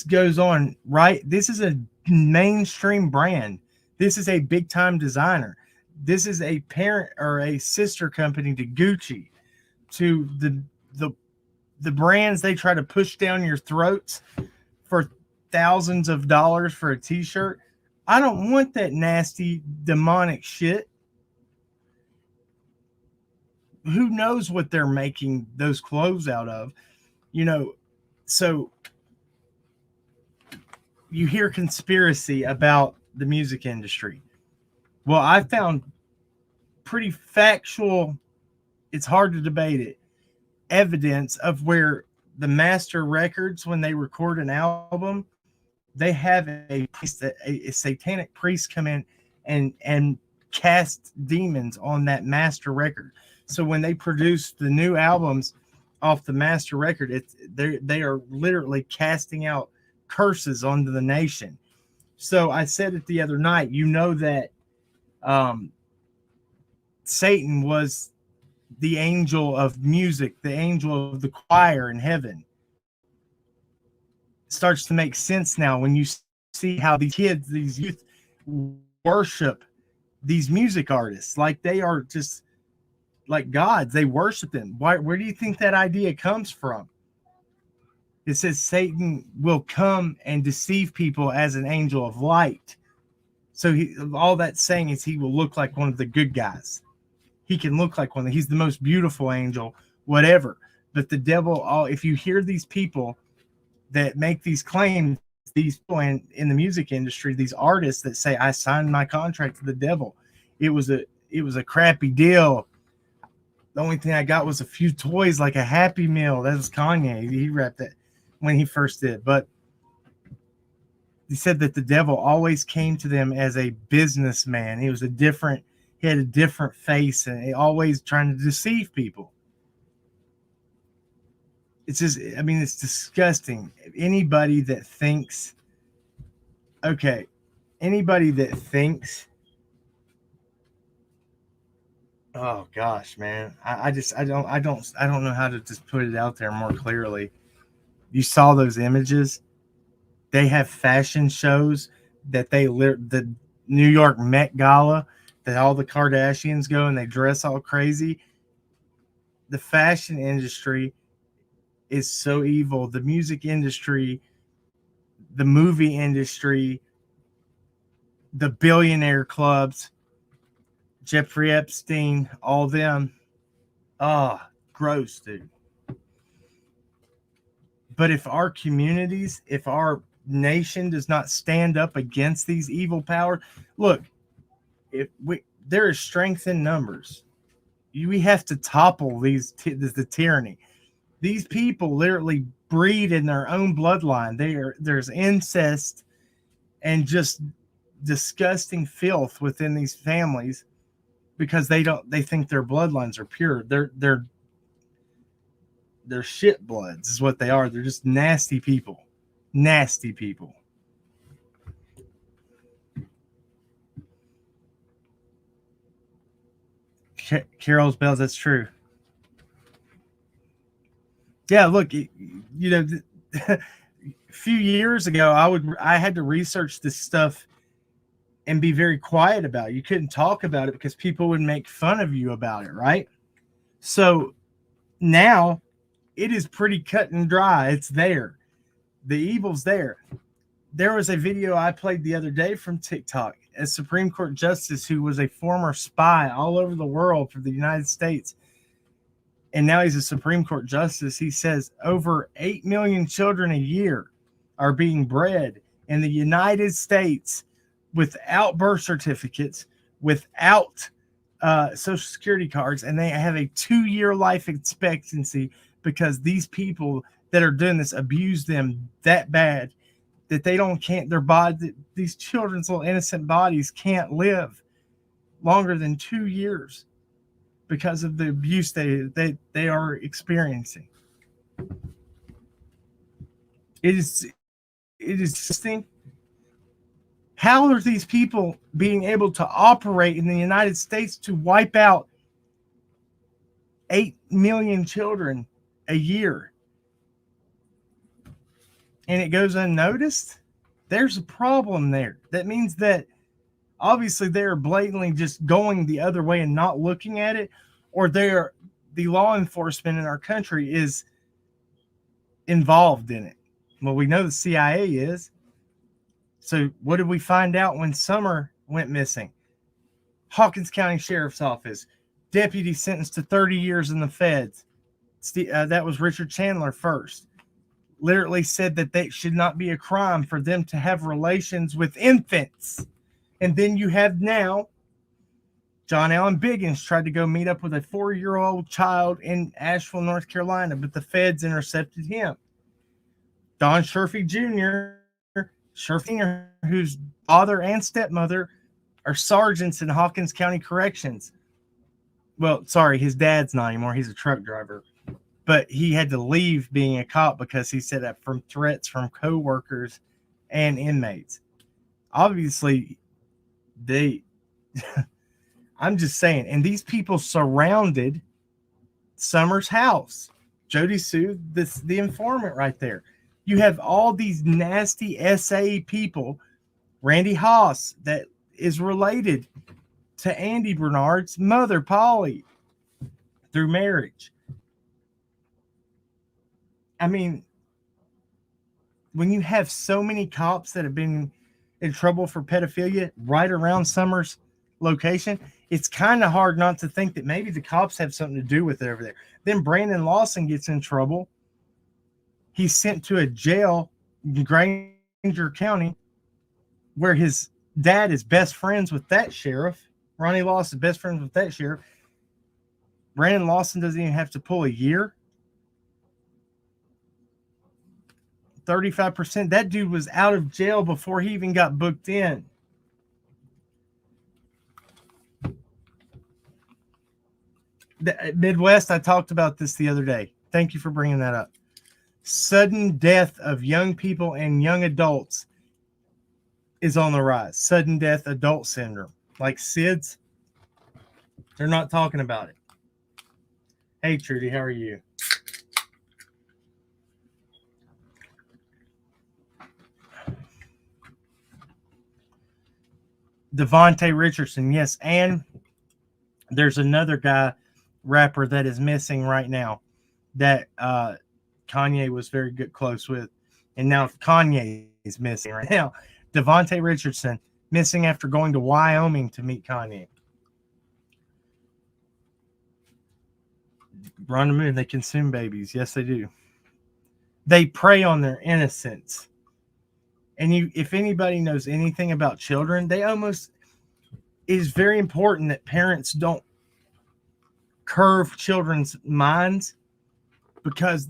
goes on, right? This is a mainstream brand. This is a big time designer. This is a parent or a sister company to Gucci, to the brands they try to push down your throats for thousands of dollars for a t-shirt. I don't want that nasty demonic shit. who knows what they're making those clothes out of, you know. So you hear conspiracy about the music industry. Well, I found pretty factual, it's hard to debate it, evidence of where the master records, when they record an album, they have a satanic priest come in and cast demons on that master record. So when they produce the new albums off the master record, they are literally casting out curses onto the nation. So I said it the other night. You know that um, Satan was the angel of music, the angel of the choir in heaven. It starts to make sense now when you see how these kids, these youth, worship these music artists like they are just like gods. They worship them. Why? Where do you think that idea comes from? It says Satan will come and deceive people as an angel of light. So all that's saying is he will look like one of the good guys. He can look like one. He's the most beautiful angel, whatever. But the devil, if you hear these people that make these claims, these people in the music industry, these artists that say, I signed my contract to the devil. It was a crappy deal. The only thing I got was a few toys, like a Happy Meal. That was Kanye. He rapped that when he first did. But he said that the devil always came to them as a businessman. He had a different face, and he always trying to deceive people. It's just, I mean, it's disgusting. Anybody that thinks, oh gosh, man, I don't know how to just put it out there more clearly. You saw those images. They have fashion shows that the New York Met Gala, that all the Kardashians go and they dress all crazy. The fashion industry is so evil. The music industry, the movie industry, the billionaire clubs, Jeffrey Epstein, all them. Gross, dude. But if our communities, if our nation does not stand up against these evil powers, look, there is strength in numbers. We have to topple the tyranny. These people literally breed in their own bloodline. There's incest and just disgusting filth within these families because they think their bloodlines are pure. They're shit bloods is what they are. They're just nasty people. Nasty people. Carol's bells, that's true. Yeah, look, a few years ago, I had to research this stuff and be very quiet about it. You couldn't talk about it because people would make fun of you about it, right? So now it is pretty cut and dry. It's there. The evil's there. There was a video I played the other day from TikTok. A Supreme Court justice who was a former spy all over the world for the United States, and now he's a Supreme Court justice. He says over 8 million children a year are being bred in the United States without birth certificates, without social security cards, and they have a 2-year life expectancy because these people that are doing this abuse them that bad that these children's little innocent bodies can't live longer than 2 years because of the abuse they are experiencing. It is interesting. How are these people being able to operate in the United States to wipe out 8 million children a year? And it goes unnoticed? There's a problem there. That means that obviously they're blatantly just going the other way and not looking at it, or the law enforcement in our country is involved in it. Well, we know the CIA is. So what did we find out when Summer went missing? Hawkins County Sheriff's Office deputy sentenced to 30 years in the feds. That was Richard Chandler first. Literally said that they should not be a crime for them to have relations with infants. And then you have now John Allen Biggins tried to go meet up with a 4-year-old child in Asheville, North Carolina, but the feds intercepted him. Don Sherfy Jr., whose father and stepmother are sergeants in Hawkins County Corrections. Well, sorry, his dad's not anymore. He's a truck driver. But he had to leave being a cop because he said that from threats from co-workers and inmates. Obviously, I'm just saying, and these people surrounded Summer's house. Jody Sue, the informant right there. You have all these nasty SA people. Randy Haas, that is related to Andy Bernard's mother, Polly, through marriage. I mean, when you have so many cops that have been in trouble for pedophilia right around Summer's location, it's kind of hard not to think that maybe the cops have something to do with it over there. Then Brandon Lawson gets in trouble. He's sent to a jail in Granger County where his dad is best friends with that sheriff. Ronnie Lawson is best friends with that sheriff. Brandon Lawson doesn't even have to pull a year. 35%. That dude was out of jail before he even got booked in. The Midwest, I talked about this the other day. Thank you for bringing that up. Sudden death of young people and young adults is on the rise. Sudden death adult syndrome. Like SIDS, they're not talking about it. Hey, Trudy, how are you? Devontae Richardson, yes. And there's another guy, rapper, that is missing right now that Kanye was very close with. And now Kanye is missing right now. Devontae Richardson, missing after going to Wyoming to meet Kanye. Run the moon, they consume babies. Yes, they do. They prey on their innocence. And if anybody knows anything about children, it is very important that parents don't curve children's minds, because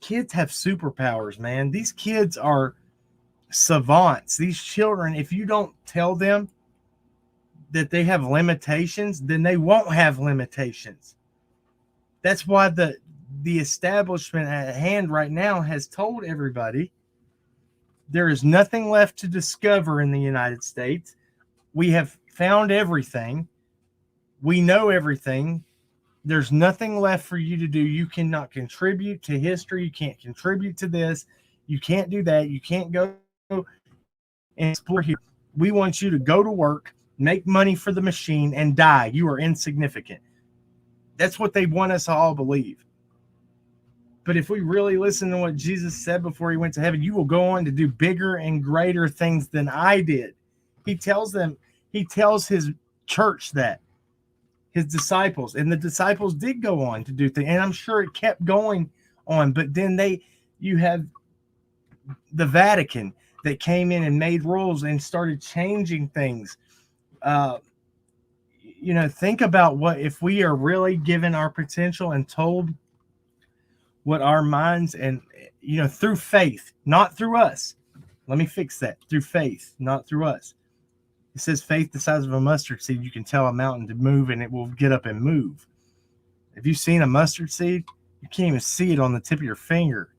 kids have superpowers, man. These kids are savants. These children, if you don't tell them that they have limitations, then they won't have limitations. That's why the establishment at hand right now has told everybody there is nothing left to discover in the United States. We have found everything. We know everything. There's nothing left for you to do. You cannot contribute to history. You can't contribute to this. You can't do that. You can't go and explore here. We want you to go to work, make money for the machine, and die. You are insignificant. That's what they want us to all believe. But if we really listen to what Jesus said before he went to heaven, you will go on to do bigger and greater things than I did. He tells his church that, his disciples, and the disciples did go on to do things. And I'm sure it kept going on, but then you have the Vatican that came in and made rules and started changing things. Think about what if we are really given our potential and told what our minds and, through faith, not through us. Let me fix that. Through faith, not through us. It says faith the size of a mustard seed. You can tell a mountain to move and it will get up and move. If you've seen a mustard seed, you can't even see it on the tip of your finger.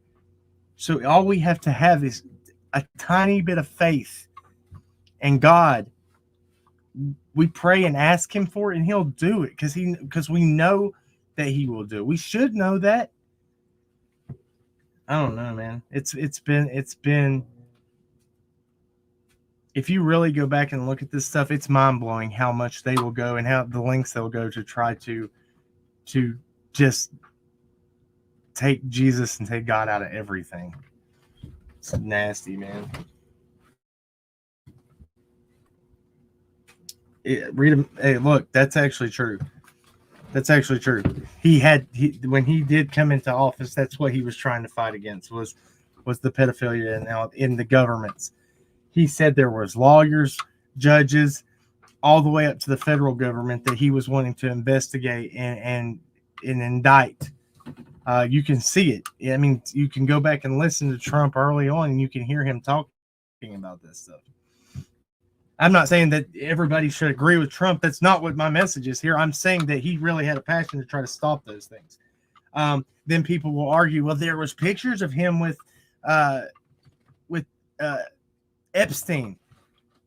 So all we have to have is a tiny bit of faith. And God, we pray and ask him for it, and he'll do it because we know that he will do it. We should know that. I don't know, man. It's been if you really go back and look at this stuff, it's mind-blowing how much they will go and how the lengths they'll go to try to just take Jesus and take God out of everything. It's nasty, man. Read them. Hey, look, that's actually true. That's actually true. When he did come into office, that's what he was trying to fight against was the pedophilia in the governments. He said there was lawyers, judges, all the way up to the federal government that he was wanting to investigate and indict. You can see it. I mean, you can go back and listen to Trump early on, and you can hear him talking about this stuff. I'm not saying that everybody should agree with Trump. That's not what my message is here. I'm saying that he really had a passion to try to stop those things. Then people will argue, well, there was pictures of him with Epstein.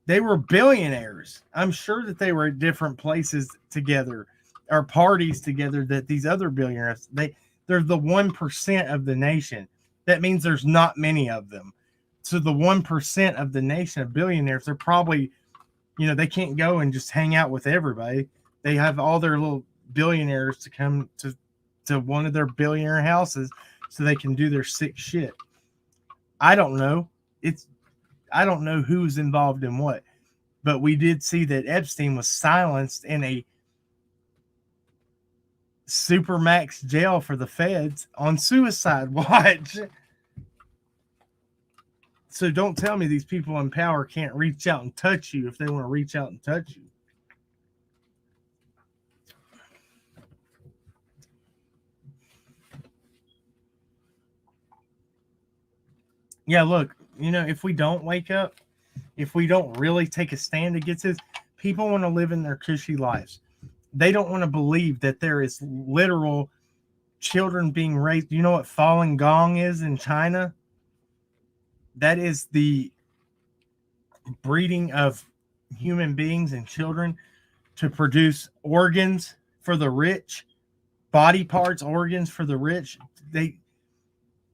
They were billionaires. I'm sure that they were at different places together or parties together. That these other billionaires, they're the 1% of the nation. That means there's not many of them. So the 1% of the nation of billionaires, they're probably, they can't go and just hang out with everybody. They have all their little billionaires to come to one of their billionaire houses so they can do their sick shit. I don't know. I don't know who's involved in what, but we did see that Epstein was silenced in a supermax jail for the feds on suicide watch. So don't tell me these people in power can't reach out and touch you if they want to reach out and touch you. Yeah, look, if we don't wake up, if we don't really take a stand against this, people want to live in their cushy lives. They don't want to believe that there is literal children being raised. You know what Falun Gong is in China? That is the breeding of human beings and children to produce organs for the rich, body parts, organs for the rich. They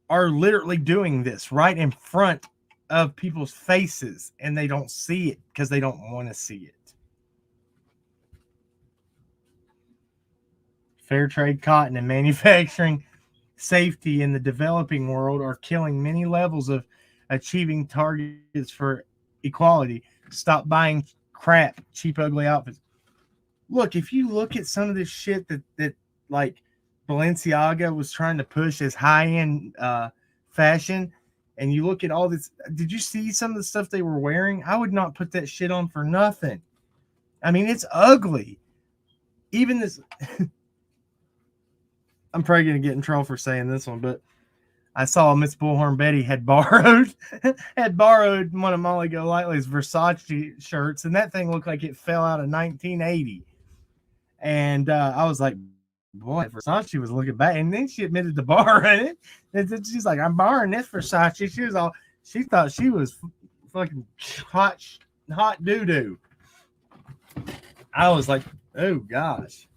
are literally doing this right in front of people's faces, and they don't see it because they don't want to see it. Fair trade cotton and manufacturing safety in the developing world are killing many levels of achieving targets for equality. Stop buying crap, cheap, ugly outfits. Look, if you look at some of this shit that like Balenciaga was trying to push as high-end fashion, and you look at all this, did you see some of the stuff they were wearing? I would not put that shit on for nothing. I mean, it's ugly. Even this, I'm probably going to get in trouble for saying this one, but I saw Miss Bullhorn Betty had borrowed one of Molly Golightly's Versace shirts, and that thing looked like it fell out of 1980. And I was like, boy, Versace was looking back, and then she admitted to borrowing it. And she's like, I'm borrowing this Versace. She thought she was fucking hot doo doo. I was like, oh gosh,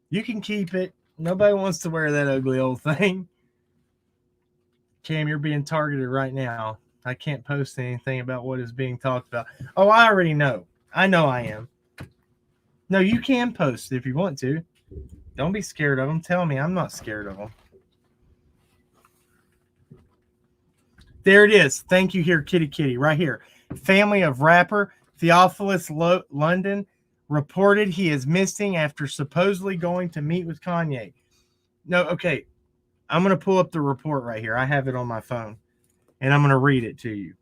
you can keep it. Nobody wants to wear that ugly old thing. Cam, you're being targeted right now. I can't post anything about what is being talked about. Oh, I already know. I know I am. No, you can post if you want to. Don't be scared of them. Tell me I'm not scared of them. There it is. Thank you here, Kitty Kitty. Right here. Family of rapper Theophilus London reported he is missing after supposedly going to meet with Kanye. No, okay. I'm going to pull up the report right here. I have it on my phone, and I'm going to read it to you.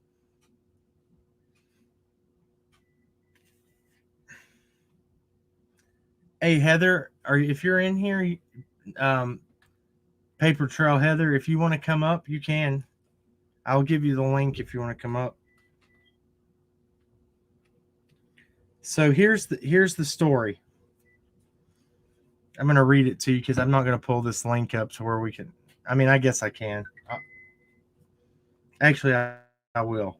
Hey, Heather, if you're in here, Paper Trail Heather, if you want to come up, you can. I'll give you the link if you want to come up. So here's the story. I'm going to read it to you because I'm not going to pull this link up to where we can. I mean, I guess I can. Actually, I will.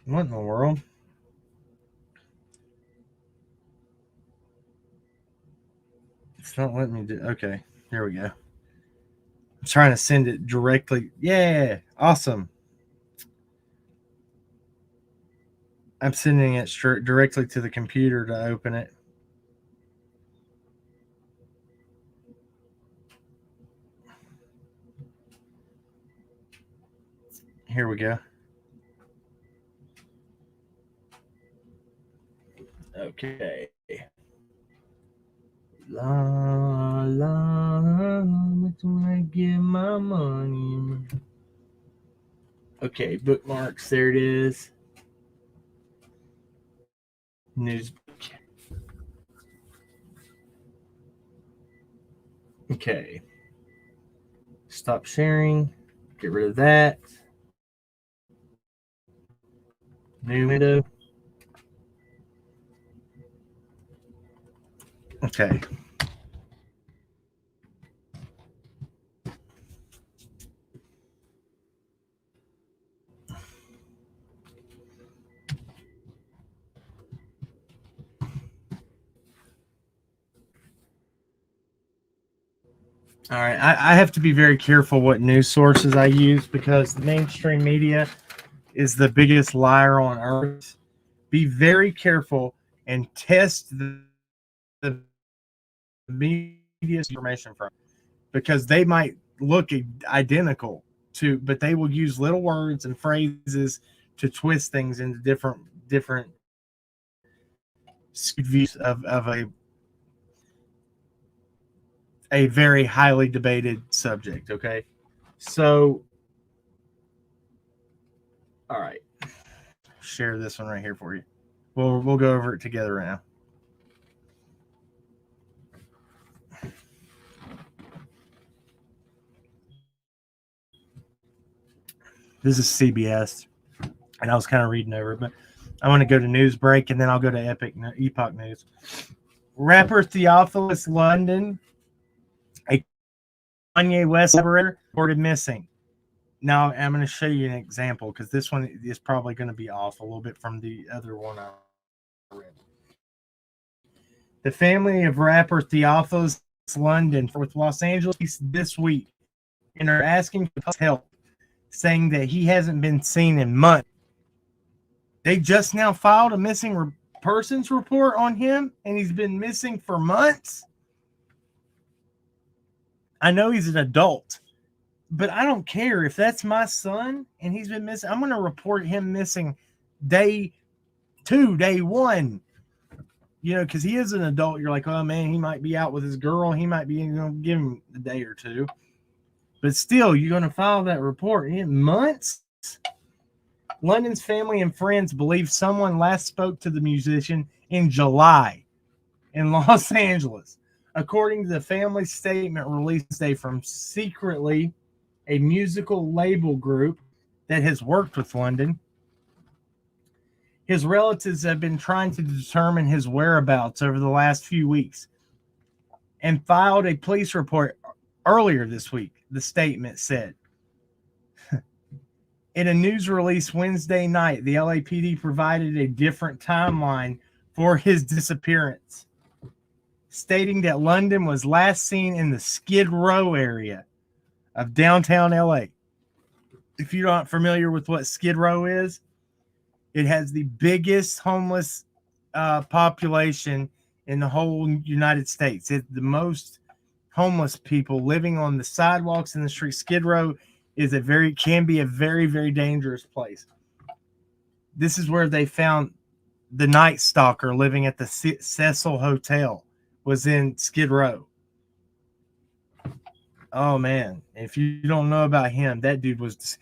What in the world? It's not letting me do. Okay, here we go. I'm trying to send it directly. Yeah, awesome. I'm sending it directly to the computer to open it. Here we go. Okay. La la, what's when I get my money? Okay, bookmarks. There it is. News. Okay. Stop sharing. Get rid of that. New window. Okay. All right. I have to be very careful what news sources I use because the mainstream media is the biggest liar on earth. Be very careful and test the media information from because they might look identical to, but they will use little words and phrases to twist things into different views of a very highly debated subject. Okay, so all right, share this one right here for you. We'll go over it together right now. This is CBS, and I was kind of reading over it, but I want to go to news break, and then I'll go to Epoch News. Rapper Theophilus London, a Kanye West collaborator, reported missing. Now I'm going to show you an example because this one is probably going to be off a little bit from the other one I read. The family of rapper Theophilus London with Los Angeles this week and are asking for help, saying that he hasn't been seen in months. They just now filed a missing persons report on him, and he's been missing for months. I know he's an adult, but I don't care if that's my son and he's been missing. I'm going to report him missing day 2, day 1. You know, because he is an adult. You're like, oh man, he might be out with his girl. He might be, give him a day or 2. But still, you're going to file that report in months? London's family and friends believe someone last spoke to the musician in July in Los Angeles. According to the family statement released today from Secretly, a musical label group that has worked with London, his relatives have been trying to determine his whereabouts over the last few weeks and filed a police report earlier this week, the statement said. In a news release Wednesday night, the LAPD provided a different timeline for his disappearance, stating that London was last seen in the Skid Row area of downtown LA. If you're not familiar with what Skid Row is, it has the biggest homeless population in the whole United States. It's the most homeless people living on the sidewalks in the street. Skid Row is can be a very, very dangerous place. This is where they found the Night Stalker living at the Cecil Hotel, was in Skid Row. Oh man, if you don't know about him, that dude was.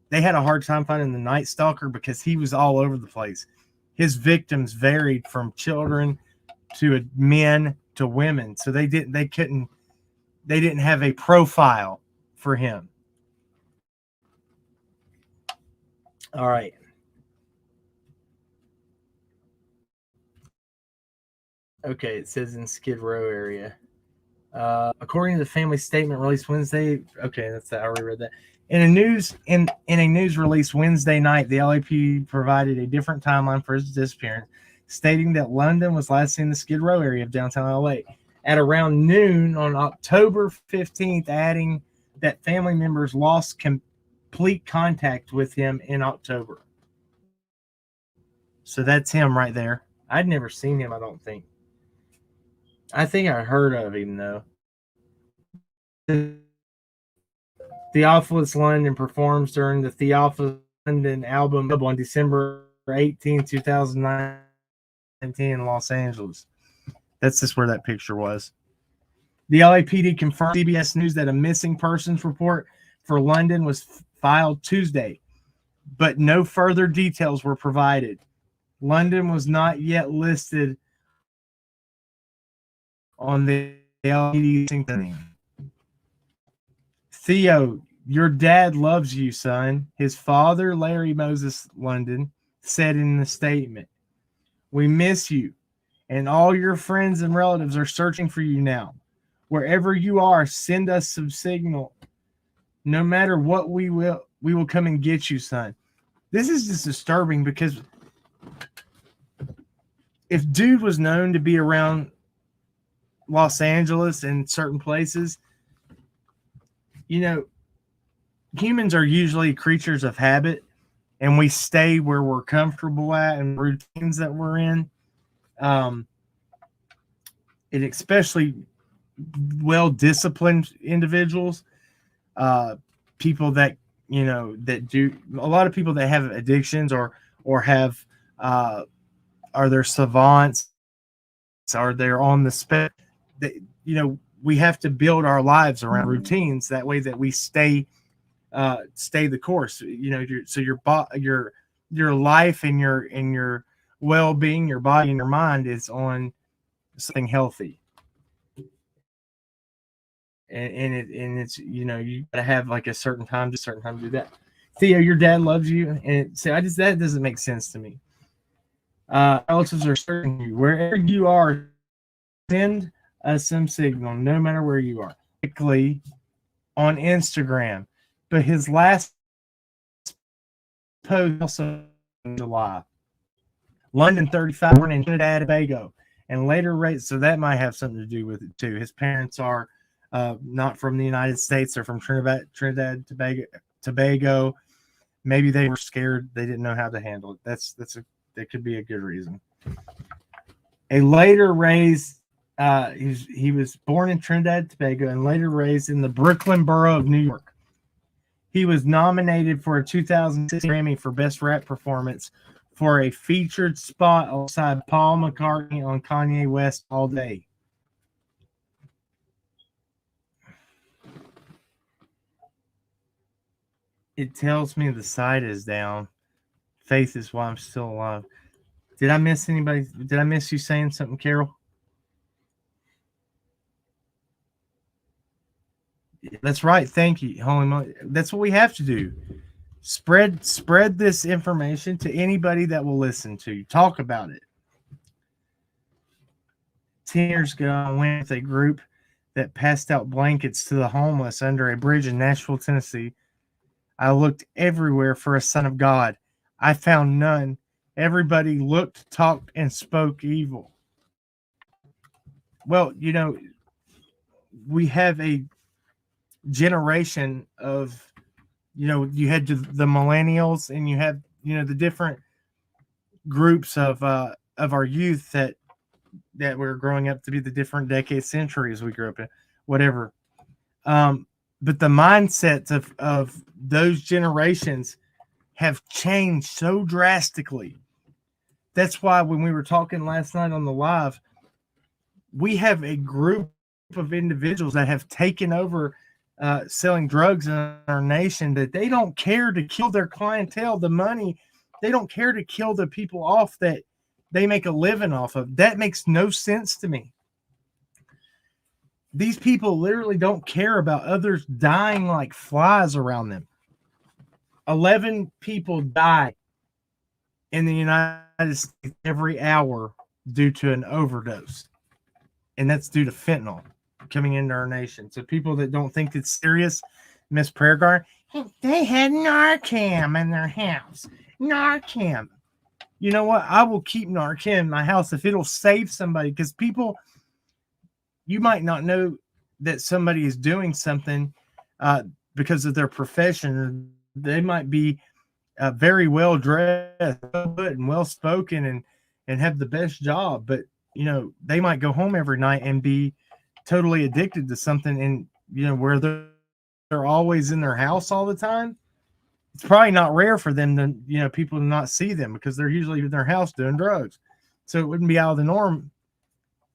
They had a hard time finding the Night Stalker because he was all over the place. His victims varied from children to men to women, so they didn't have a profile for him. All right. Okay, it says in Skid Row area. According to the family statement released Wednesday, okay, that's that. I already read that. In a news release Wednesday night, the LAPD provided a different timeline for his disappearance, stating that London was last seen in the Skid Row area of downtown LA at around noon on October 15th, adding that family members lost complete contact with him in October. So that's him right there. I'd never seen him, I don't think. I think I heard of him, though. Theophilus London performs during the Theophilus London album on December 18, 2019 in Los Angeles. That's just where that picture was. The LAPD confirmed CBS News that a missing persons report for London was filed Tuesday, but no further details were provided. London was not yet listed on the LAPD thing. Theo, your dad loves you, son. His father, Larry Moses London, said in the statement, "We miss you, and all your friends and relatives are searching for you now. Wherever you are, send us some signal. No matter what, we will come and get you, son." This is just disturbing because if dude was known to be around Los Angeles and certain places, humans are usually creatures of habit, and we stay where we're comfortable at and routines that we're in. It especially well-disciplined individuals, people that that do a lot of people that have addictions or have are they're savants, or they're on the spec. We have to build our lives around routines that way that we stay the course. So your life and your well-being, your body and your mind is on something healthy. And it's you gotta have like a certain time to do that. Theo, your dad loves you, and so that doesn't make sense to me. Relatives are searching you wherever you are. Send us some signal, no matter where you are. Quickly on Instagram, but his last post also in July. London, 35, born in Trinidad and Tobago, and later raised. So that might have something to do with it too. His parents are not from the United States; they're from Trinidad, Tobago. Maybe they were scared; they didn't know how to handle it. That could be a good reason. A later raised. He was born in Trinidad, Tobago, and later raised in the Brooklyn borough of New York. He was nominated for a 2006 Grammy for Best Rap Performance for a featured spot alongside Paul McCartney on Kanye West All Day. It tells me the site is down. Faith is why I'm still alive. Did I miss anybody? Did I miss you saying something, Carol? That's right. Thank you. Holy moly. That's what we have to do. Spread this information to anybody that will listen to you. Talk about it. 10 years ago, I went with a group that passed out blankets to the homeless under a bridge in Nashville, Tennessee. I looked everywhere for a son of God. I found none. Everybody looked, talked, and spoke evil. Well, we have a generation of, you had the millennials, and you have, the different groups of our youth that were growing up to be the different decade centuries we grew up in, whatever. But the mindsets of those generations have changed so drastically. That's why when we were talking last night on the live, we have a group of individuals that have taken over selling drugs in our nation, that they don't care to kill their clientele, the money. They don't care to kill the people off that they make a living off of. That makes no sense to me. These people literally don't care about others dying like flies around them. 11 people die in the United States every hour due to an overdose. And that's due to fentanyl coming into our nation. So people that don't think it's serious, Miss Prayer Garden, they had Narcan in their house. Narcan. You know what? I will keep Narcan in my house if it'll save somebody, because people, you might not know that somebody is doing something because of their profession. They might be very well dressed and well spoken and have the best job, but they might go home every night and be totally addicted to something, and where they're they're always in their house all the time, it's probably not rare for them to, people to not see them because they're usually in their house doing drugs. So it wouldn't be out of the norm,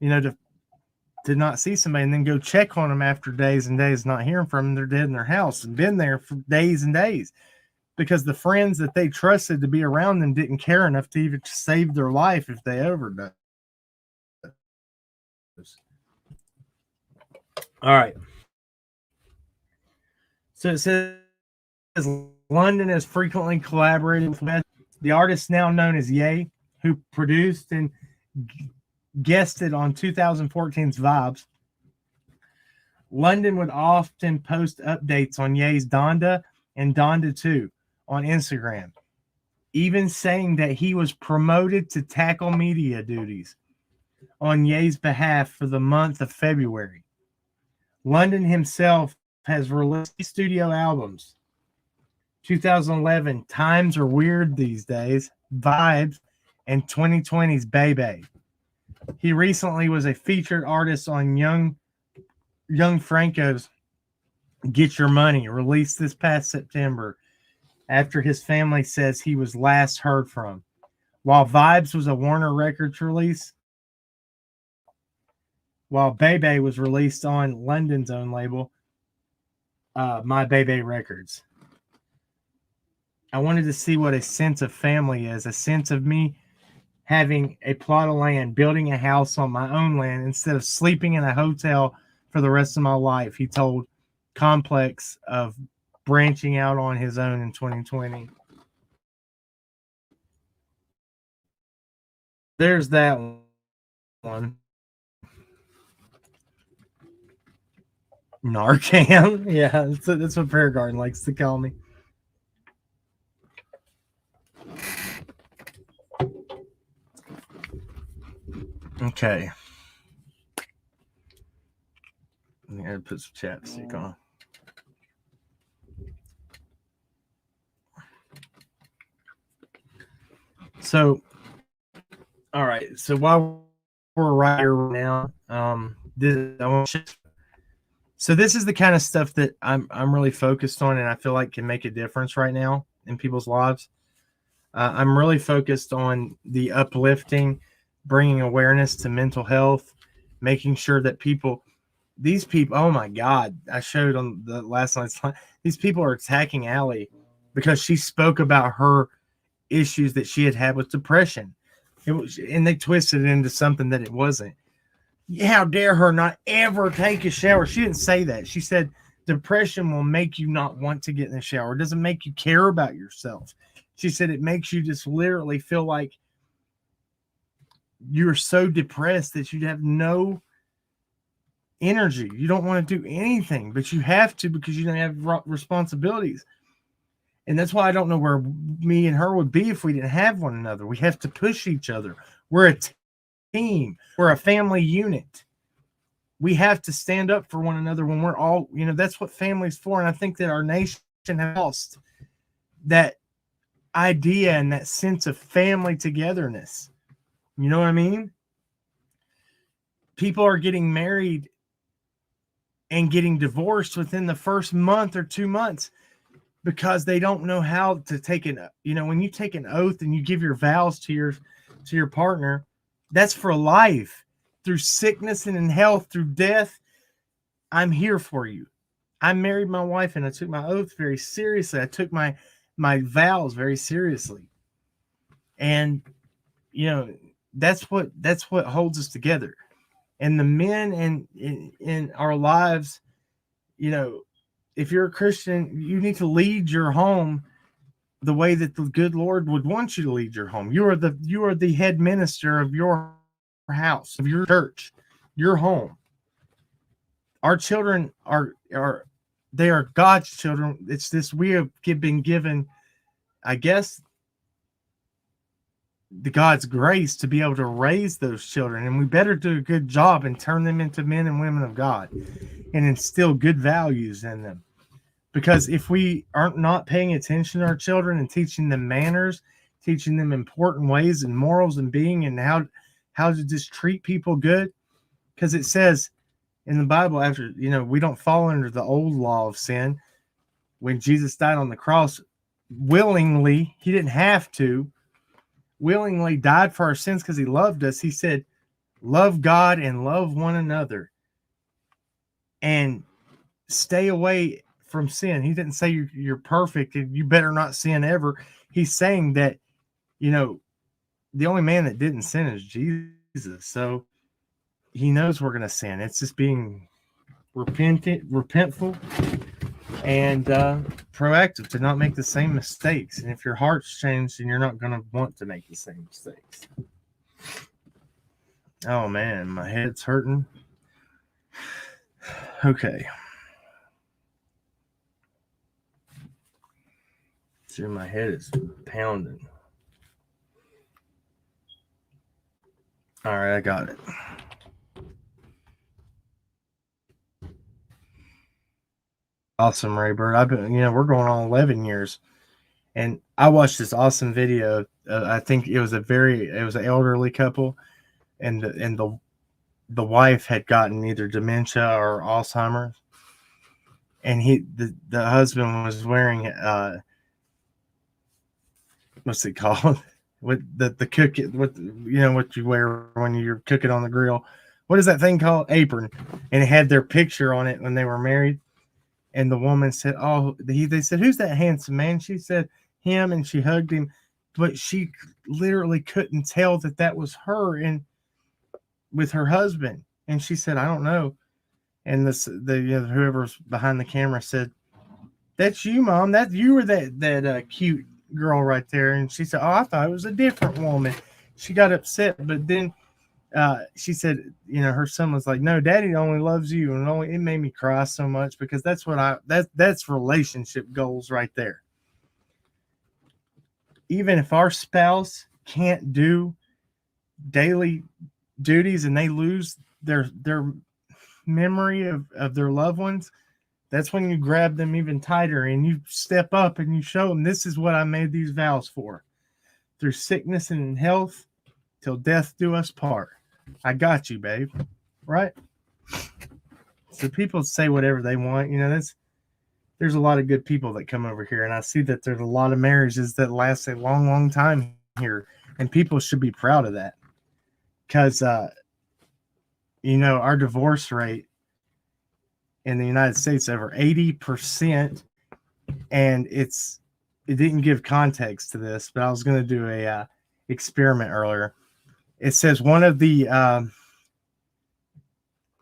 to not see somebody and then go check on them after days and days not hearing from them. They're dead in their house and been there for days and days because the friends that they trusted to be around them didn't care enough to even save their life if they overdose. All right. So it says London has frequently collaborated with the artist now known as Ye, who produced and guested on 2014's Vibes. London would often post updates on Ye's Donda and Donda 2 on Instagram, even saying that he was promoted to tackle media duties on Ye's behalf for the month of February. London himself has released studio albums. 2011, Times Are Weird These Days, Vibes, and 2020's Bebe. He recently was a featured artist on Young Franco's Get Your Money, released this past September after his family says he was last heard from. While Vibes was a Warner Records release, while Bebe was released on London's own label, My Bebe Records. I wanted to see what a sense of family is, a sense of me having a plot of land, building a house on my own land instead of sleeping in a hotel for the rest of my life. He told Complex of branching out on his own in 2020. There's that one. Narcan. Yeah, that's what Prayer Garden likes to call me. Okay. I gotta put some chapstick on. So, all right. So while we're right here now, so this is the kind of stuff that I'm really focused on, and I feel like can make a difference right now in people's lives. I'm really focused on the uplifting, bringing awareness to mental health, making sure that these people, oh my God, I showed on the last night's line, these people are attacking Allie because she spoke about her issues that she had with depression. And they twisted it into something that it wasn't. How dare her not ever take a shower? She didn't say that. She said depression will make you not want to get in the shower. It doesn't make you care about yourself. She said it makes you just literally feel like you're so depressed that you have no energy. You don't want to do anything, but you have to because you don't have responsibilities. And that's why I don't know where me and her would be if we didn't have one another. We have to push each other. We're a team. We're a family unit. We have to stand up for one another when we're all, that's what family's for. And I think that our nation has lost that idea and that sense of family togetherness. You know what I mean? People are getting married and getting divorced within the first month or 2 months because they don't know how to take when you take an oath and you give your vows to your partner, that's for life. Through sickness and in health, through death, I'm here for you. I married my wife and I took my oath very seriously. I took my vows very seriously. And that's what holds us together. And the men in our lives, if you're a Christian, you need to lead your home the way that the good Lord would want you to lead your home. You are the head minister of your house, of your church, your home. Our children are God's children. It's this we have been given, I guess, the God's grace to be able to raise those children, and we better do a good job and turn them into men and women of God and instill good values in them. Because if we aren't not paying attention to our children and teaching them manners, teaching them important ways and morals and being and how to just treat people good, because it says in the Bible, after we don't fall under the old law of sin, when Jesus died on the cross, willingly, he didn't have to, willingly died for our sins because he loved us. He said, love God and love one another and stay away from sin. He didn't say you're perfect and you better not sin ever. He's saying that, you know, the only man that didn't sin is Jesus. So he knows we're going to sin. It's just being repentful, and proactive to not make the same mistakes. And if your heart's changed, then you're not going to want to make the same mistakes. Oh man, my head's hurting. Okay. See, my head is pounding. All right, I got it. Awesome, Raybird. I've been, we're going on 11 years, and I watched this awesome video. I think it was an elderly couple, and the wife had gotten either dementia or Alzheimer's, and the husband was wearing what's it called? With the cook, what you wear when you're cooking on the grill. What is that thing called? Apron. And it had their picture on it when they were married. And the woman said, "Oh," they said, "Who's that handsome man?" She said, "Him," and she hugged him, but she literally couldn't tell that was her and with her husband. And she said, "I don't know." And whoever's behind the camera said, "That's you, Mom. That you were that cute girl right there." And she said, "Oh, I thought it was a different woman." She got upset, but then she said, her son was like, "No, Daddy only loves you," and it made me cry so much because that's relationship goals right there. Even if our spouse can't do daily duties and they lose their memory of their loved ones, that's when you grab them even tighter and you step up and you show them, this is what I made these vows for. Through sickness and in health, till death do us part. I got you, babe. Right? So people say whatever they want. There's a lot of good people that come over here, and I see that there's a lot of marriages that last a long, long time here, and people should be proud of that. Because, our divorce rate in the United States over 80%, and it didn't give context to this, but I was going to do a experiment earlier. It says one of the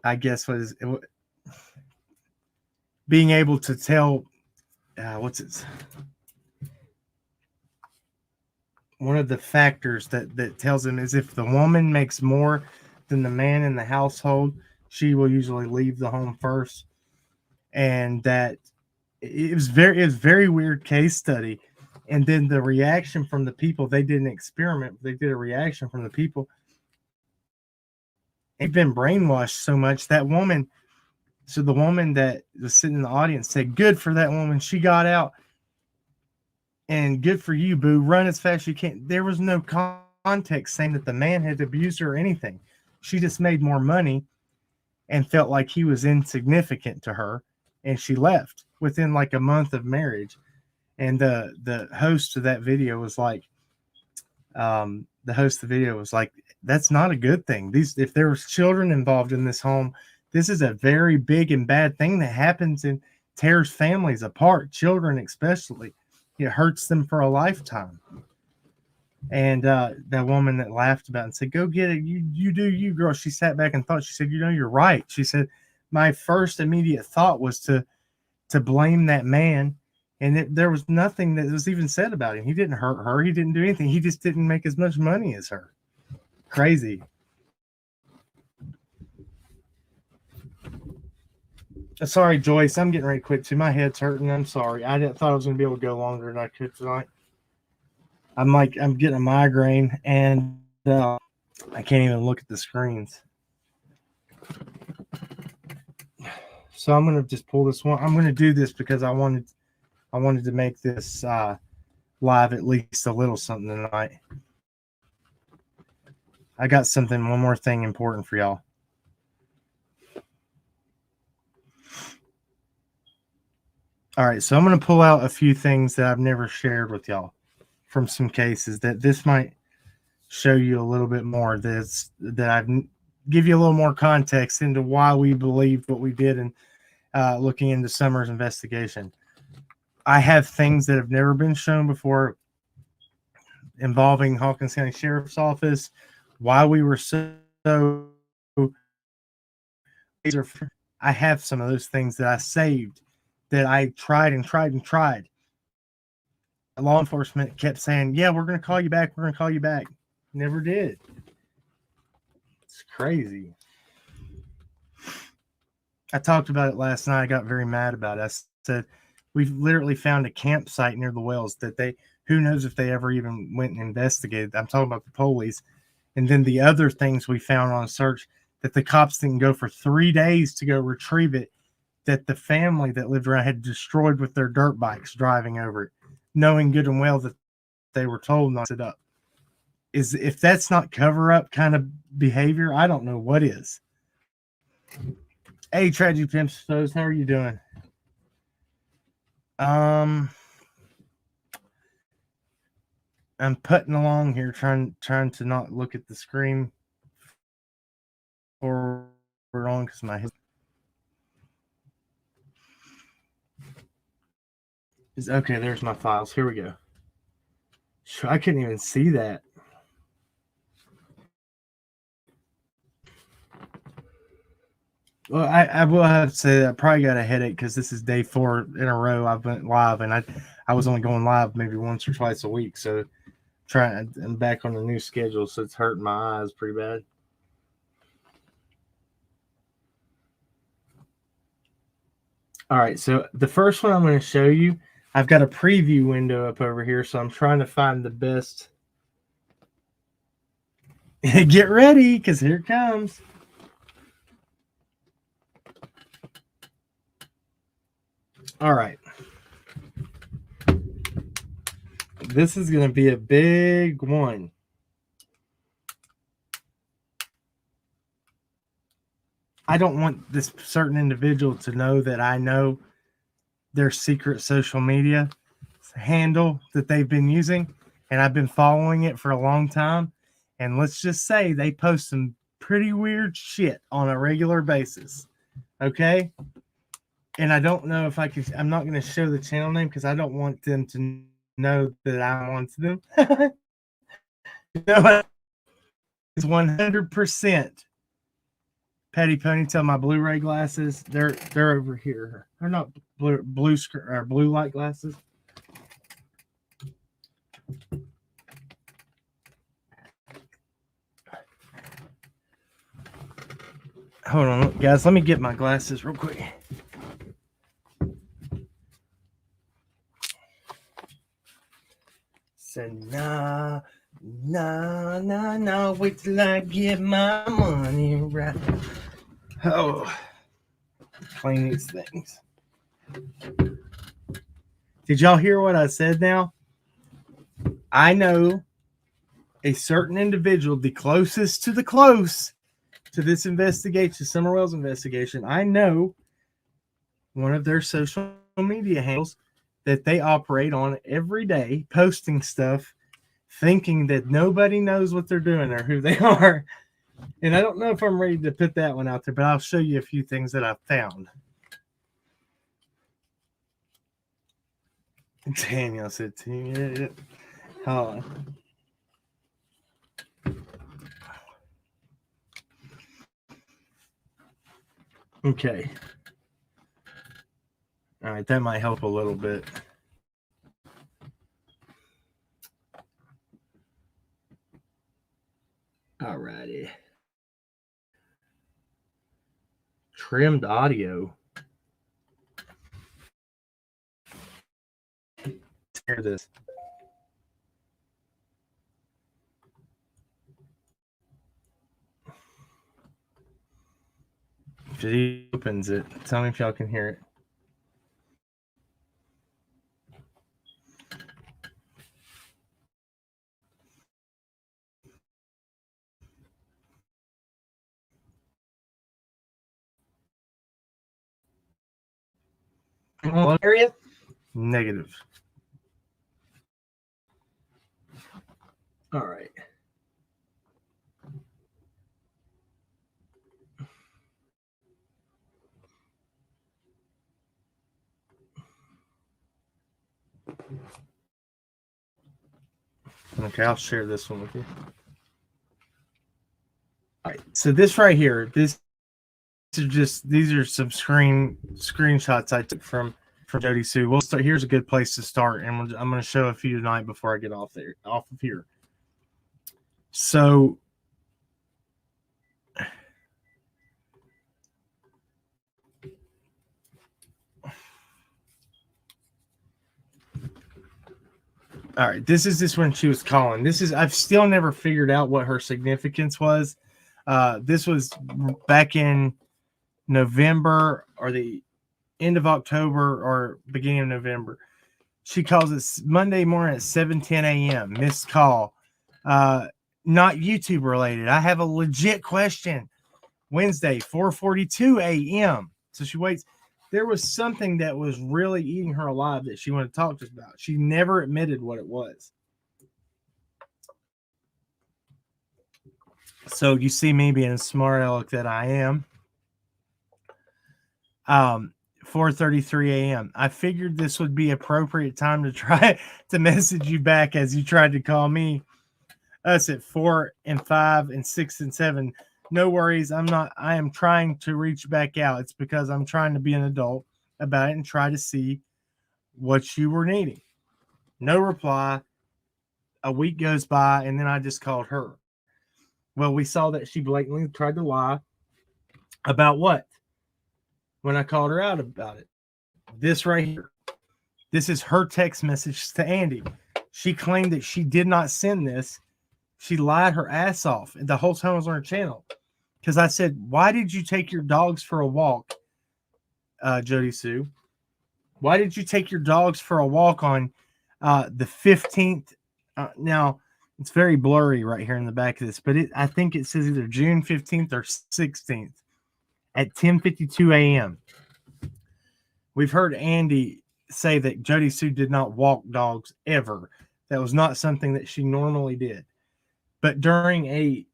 I guess being able to tell one of the factors that tells them is if the woman makes more than the man in the household, she will usually leave the home first. And that it was very weird case study. And then the reaction from the people, they did an experiment. They did a reaction from the people. They've been brainwashed so much. That woman, so the woman that was sitting in the audience said, "Good for that woman. She got out. And good for you, boo. Run as fast as you can." There was no context saying that the man had abused her or anything. She just made more money and felt like he was insignificant to her. And she left within like a month of marriage. And the host of that video was like, that's not a good thing. If there was children involved in this home, this is a very big and bad thing that happens and tears families apart, children especially. It hurts them for a lifetime. And that woman that laughed about it and said, "Go get it. You do you, girl." She sat back and thought. She said, "You're right." She said, "My first immediate thought was to blame that man. And there was nothing that was even said about him. He didn't hurt her. He didn't do anything. He just didn't make as much money as her." Crazy. Sorry, Joyce. I'm getting ready to quit too. My head's hurting. I'm sorry. I thought I was going to be able to go longer than I could tonight. I'm getting a migraine, and I can't even look at the screens. So I'm going to just pull this one. I'm going to do this because I wanted to make this live at least a little something tonight. I got one more thing important for y'all. All right, so I'm going to pull out a few things that I've never shared with y'all from some cases that this might show you a little bit more. That I've give you a little more context into why we believed what we did and looking into Summer's investigation. I have things that have never been shown before involving Hawkins County Sheriff's Office, why we were so. I have some of those things that I saved that I tried and tried and tried. Law enforcement kept saying, "Yeah, we're going to call you back. We're going to call you back." Never did. It's crazy. I talked about it last night. I got very mad about it. I said, we've literally found a campsite near the wells that who knows if they ever even went and investigated. I'm talking about the police. And then the other things we found on a search that the cops didn't go for 3 days to go retrieve it, that the family that lived around had destroyed with their dirt bikes driving over it, knowing good and well that they were told not to sit up. If that's not cover up kind of behavior, I don't know what is. Hey, Tragic Pimps, foes, how are you doing? I'm putting along here, trying to not look at the screen forward on because my head is okay. There's my files. Here we go. I couldn't even see that. Well, I will have to say that I probably got a headache because this is day 4 in a row I've been live, and I was only going live maybe once or twice a week. So I'm back on the new schedule, so it's hurting my eyes pretty bad. All right, so the first one I'm going to show you, I've got a preview window up over here, so I'm trying to find the best. Get ready, because here it comes. All right. This is going to be a big one. I don't want this certain individual to know that I know their secret social media handle that they've been using, and I've been following it for a long time. And let's just say they post some pretty weird shit on a regular basis. Okay? And I don't know if I'm not going to show the channel name because I don't want them to know that I want them. You know what? It's 100% Petty Ponytail. My Blu-ray glasses, they're over here. They're not blue light glasses. Hold on, guys. Let me get my glasses real quick. Said, nah, wait till I get my money right. Oh, playing these things. Did y'all hear what I said now? I know a certain individual, the closest to the close to this investigation, Summer Wells investigation. I know one of their social media handles that they operate on every day, posting stuff, thinking that nobody knows what they're doing or who they are. And I don't know if I'm ready to put that one out there, but I'll show you a few things that I found. Daniel said to me, hold on. Okay. All right, that might help a little bit. All righty. Trimmed audio. Hear this. If he opens it, tell me if y'all can hear it. area? Negative. All right. Okay, I'll share this one with you. All right. So this right here, these are some screenshots I took from Jody Sue. We'll start. Here's a good place to start, and I'm going to show a few tonight before I get off of here. So, all right, this is when she was calling. I've still never figured out what her significance was. This was back in November or the end of October or beginning of November. She calls it Monday morning at 7:10 a.m. Missed call. Not YouTube related. I have a legit question. Wednesday, 4:42 a.m. So she waits. There was something that was really eating her alive that she wanted to talk to us about. She never admitted what it was. So you see me being a smart aleck that I am. 4:33 a.m. I figured this would be appropriate time to try to message you back as you tried to call me. Us at 4 and 5 and 6 and 7. No worries. I am trying to reach back out. It's because I'm trying to be an adult about it and try to see what you were needing. No reply. A week goes by, and then I just called her. Well, we saw that she blatantly tried to lie about what? When I called her out about it. This right here. This is her text message to Andy. She claimed that she did not send this. She lied her ass off. And the whole time I was on her channel. Because I said, why did you take your dogs for a walk, Jody Sue? Why did you take your dogs for a walk on the 15th? Now, it's very blurry right here in the back of this, but I think it says either June 15th or 16th at 10:52 a.m. We've heard Andy say that Jody Sue did not walk dogs ever. That was not something that she normally did. But during a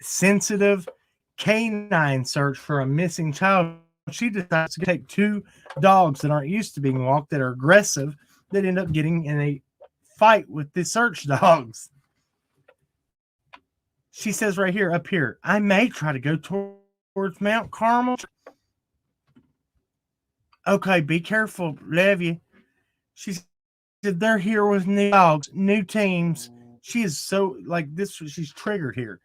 sensitive canine search for a missing child, she decides to take two dogs that aren't used to being walked, that are aggressive, that end up getting in a fight with the search dogs. She says right here, up here, I may try to go towards Mount Carmel. Okay, be careful. Love you. She said they're here with new dogs, new teams. She is so like this. She's triggered here.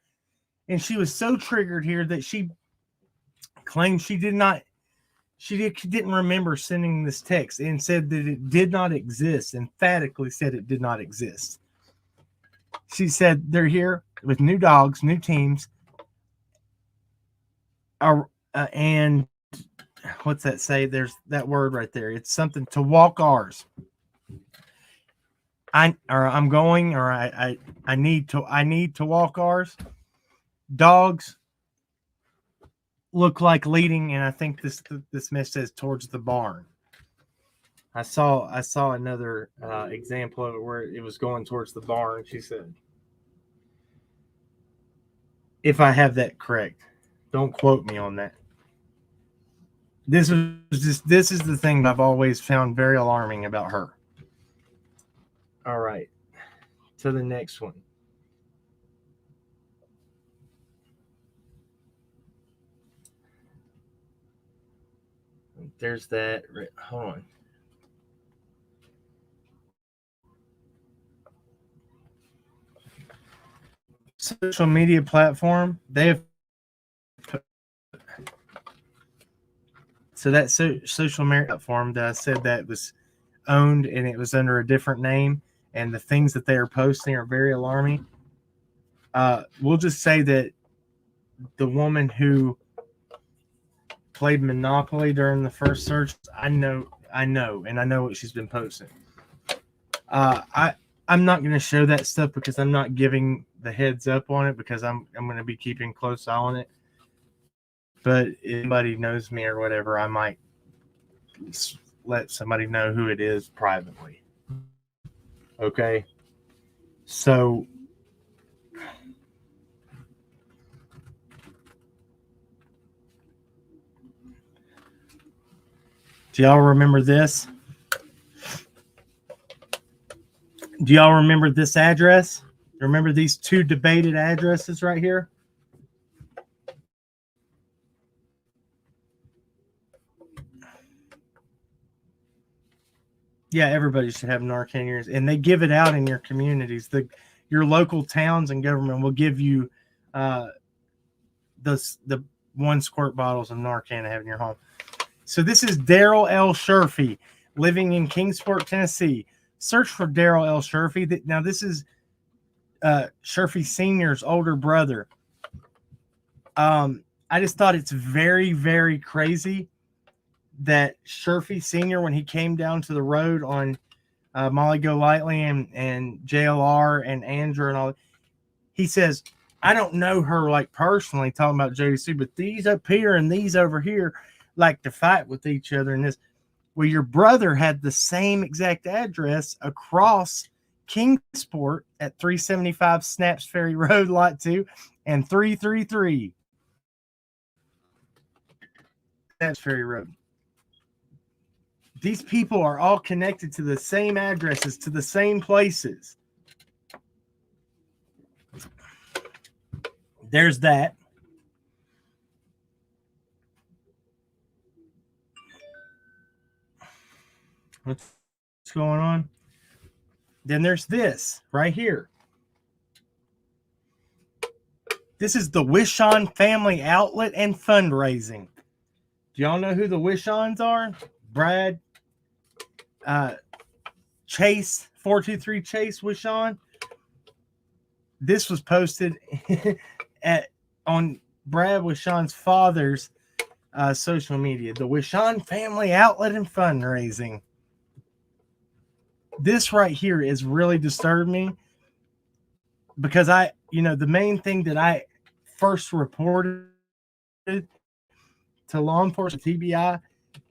And she was so triggered here that she claimed she didn't remember sending this text and said that it did not exist, emphatically said it did not exist. She said they're here with new dogs, new teams, and what's that say? There's that word right there. It's something to walk ours. I need to walk ours. Dogs look like leading, and I think this message says towards the barn. I saw another example of it where it was going towards the barn. She said, if I have that correct, don't quote me on that. This is the thing that I've always found very alarming about her. All right, to the next one. There's that. Hold on. Social media platform. They have. So that social media platform that I said that was owned and it was under a different name, and the things that they are posting are very alarming. We'll just say that the woman who played Monopoly during the first search, I know what she's been posting. I'm not going to show that stuff because I'm not giving the heads up on it, because I'm going to be keeping close eye on it. But if anybody knows me or whatever, I might let somebody know who it is privately. Okay. So do y'all remember this? Do y'all remember this address? Remember these two debated addresses right here? Yeah, everybody should have Narcan ears, and they give it out in your communities. Your local towns and government will give you the 1 squirt bottles of Narcan to have in your home. So this is Daryl L. Sherfy, living in Kingsport, Tennessee. Search for Daryl L. Sherfy. Now this is Sherfy Sr.'s older brother. I just thought it's very, very crazy that Sherfy Sr., when he came down to the road on Molly Go Lightly and JLR and Andrew and all, he says, I don't know her like personally, talking about JC, but these up here and these over here like to fight with each other. And this, well, your brother had the same exact address across Kingsport at 375 Snaps Ferry Road, Lot 2 and 333 Snaps Ferry Road. These people are all connected to the same addresses, to the same places. There's that. What's going on? Then there's this right here. This is the Wish-On Family Outlet and Fundraising. Do y'all know who the Wish-Ons are? Brad, Chase, 423 Chase Wish-On. This was posted on Brad Wish-On's father's social media. The Wish-On Family Outlet and Fundraising. This right here is really disturbed me because the main thing that I first reported to law enforcement, TBI,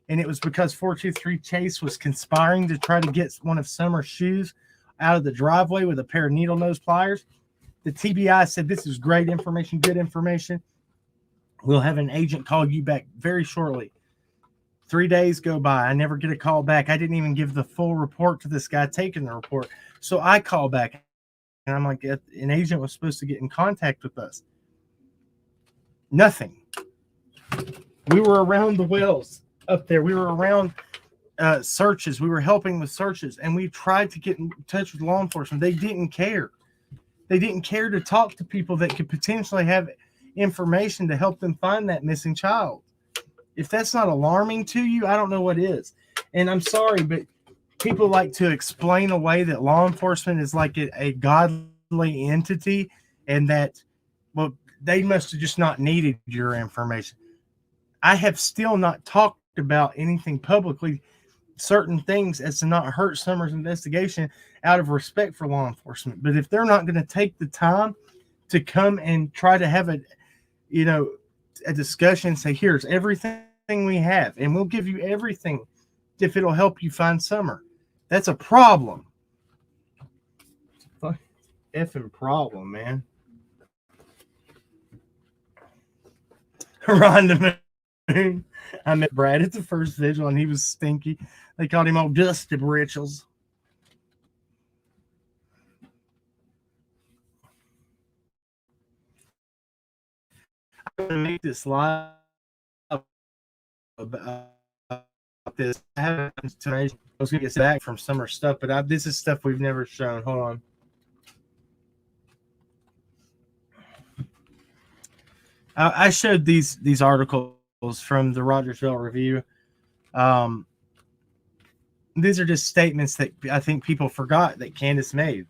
and it was because 423 Chase was conspiring to try to get one of Summer's shoes out of the driveway with a pair of needle nose pliers. The TBI said, this is great information, good information. We'll have an agent call you back very shortly. 3 days go by. I never get a call back. I didn't even give the full report to this guy taking the report. So I call back, and I'm like, an agent was supposed to get in contact with us. Nothing. We were around the wells up there. We were around searches. We were helping with searches, and we tried to get in touch with law enforcement. They didn't care. They didn't care to talk to people that could potentially have information to help them find that missing child. If that's not alarming to you, I don't know what is. And I'm sorry, but people like to explain away that law enforcement is like a godly entity and that, well, they must have just not needed your information. I have still not talked about anything publicly, certain things, as to not hurt Summer's investigation out of respect for law enforcement. But if they're not going to take the time to come and try to have a discussion, say, here's everything we have, and we'll give you everything if it'll help you find Summer. That's a problem. Effing problem, man. Rhonda Moon. I met Brad at the first vigil, and he was stinky. They called him old Dusty Britches. I'm going to make this live about this. I haven't tonight. I was going to get back from Summer stuff, but this is stuff we've never shown. Hold on. I showed these articles from the Rogersville Review. These are just statements that I think people forgot that Candace made.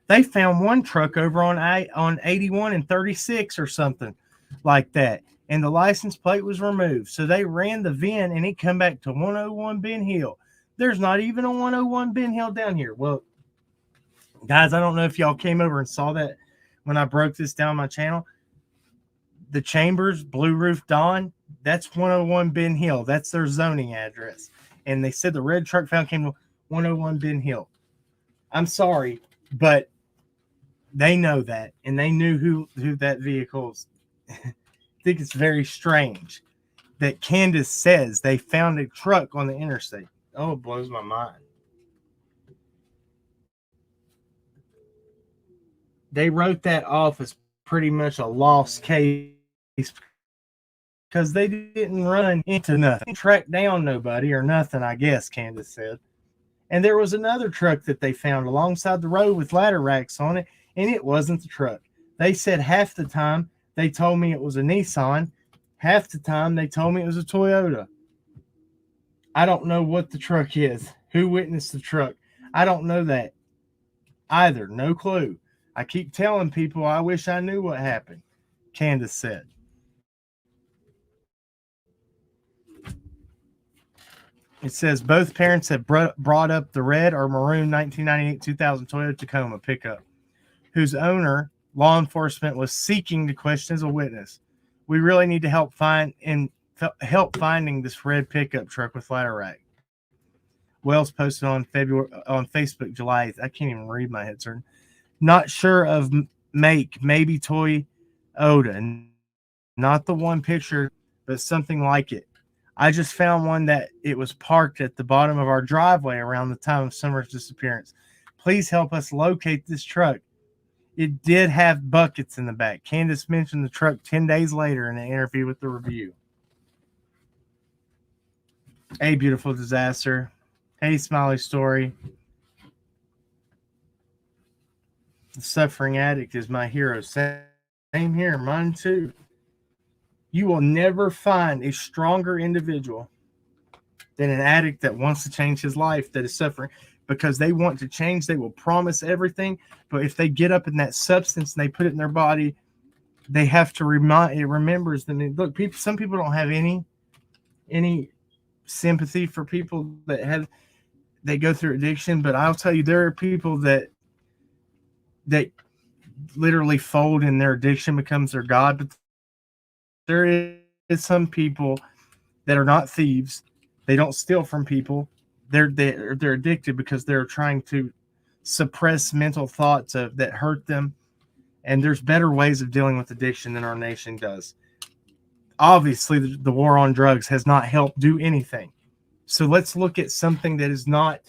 They found one truck over on 81 and 36 or something like that, and the license plate was removed. So they ran the VIN, and it come back to 101 Ben Hill. There's not even a 101 Ben Hill down here. Well, guys, I don't know if y'all came over and saw that when I broke this down my channel. the Chambers Blue Roof Dawn, that's 101 Ben Hill. That's their zoning address. And they said the red truck found came to 101 Ben Hill. I'm sorry, but they know that, and they knew who that vehicle's. I think it's very strange that Candace says they found a truck on the interstate. Oh, it blows my mind. They wrote that off as pretty much a lost case because they didn't run into nothing, track down nobody or nothing, I guess, Candace said. And there was another truck that they found alongside the road with ladder racks on it, and it wasn't the truck. They said half the time they told me it was a Nissan, half the time they told me it was a Toyota. I don't know what the truck is. Who witnessed the truck? I don't know that either. No clue. I keep telling people I wish I knew what happened, Candace said. It says both parents have brought up the red or maroon 1998-2000 Toyota Tacoma pickup, whose owner, law enforcement, was seeking to question as a witness. We really need to help finding this red pickup truck with ladder rack. Wells posted on Facebook July 8th. I can't even read my head, sir. Not sure of make, maybe Toyota, not the one picture, but something like it. I just found one that it was parked at the bottom of our driveway around the time of Summer's disappearance. Please help us locate this truck. It did have buckets in the back. Candace mentioned the truck 10 days later in an interview with the Review. A beautiful disaster. Hey, Smiley Story. The suffering addict is my hero. Same here, mine too. You will never find a stronger individual than an addict that wants to change his life, that is suffering. Because they want to change, they will promise everything. But if they get up in that substance and they put it in their body, they have to it remembers them. Look, some people don't have any sympathy for people they go through addiction. But I'll tell you, there are people that literally fold and their addiction becomes their God. But there is some people that are not thieves. They don't steal from people. They're addicted because they're trying to suppress mental thoughts that hurt them. And there's better ways of dealing with addiction than our nation does. Obviously, the war on drugs has not helped do anything. So let's look at something that is not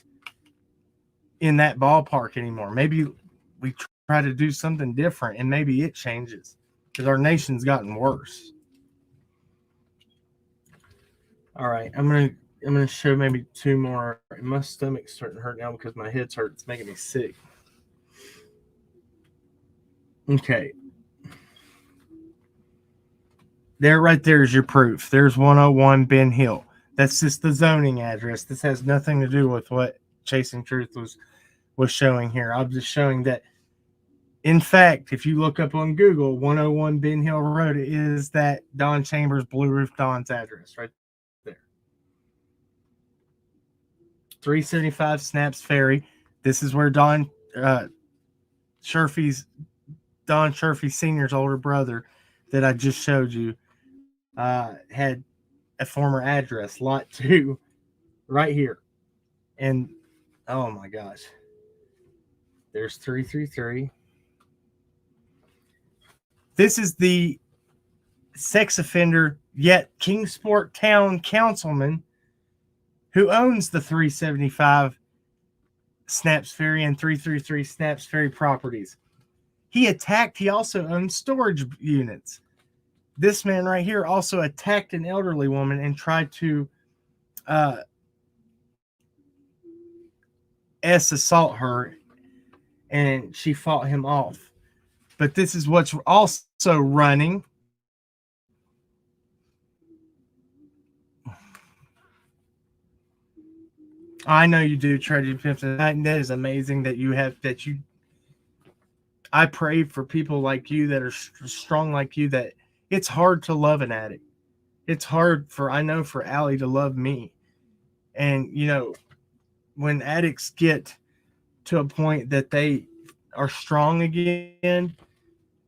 in that ballpark anymore. Maybe we try to do something different and maybe it changes, because our nation's gotten worse. All right, I'm gonna show maybe two more. My stomach's starting to hurt now because my head's hurt. It's making me sick. Okay. There, right there is your proof. There's 101 Ben Hill. That's just the zoning address. This has nothing to do with what Chasing Truth was showing here. I'm just showing that, in fact, if you look up on Google, 101 Ben Hill Road is that Don Chambers Blue Roof Don's address right there. 375 Snaps Ferry. This is where Don Sherfy Sr.'s older brother that I just showed you had a former address, lot 2, right here. And oh my gosh, there's 333. This is the sex offender yet Kingsport Town councilman who owns the 375 Snaps Ferry and 333 Snaps Ferry properties. He also owned storage units. This man right here also attacked an elderly woman and tried to assault her, and she fought him off. But this is what's also running. I know you do, Tragedy Pimpson. That is amazing that you have that you. I pray for people like you that are strong like you. That it's hard to love an addict. It's hard for Allie to love me. And when addicts get to a point that they are strong again,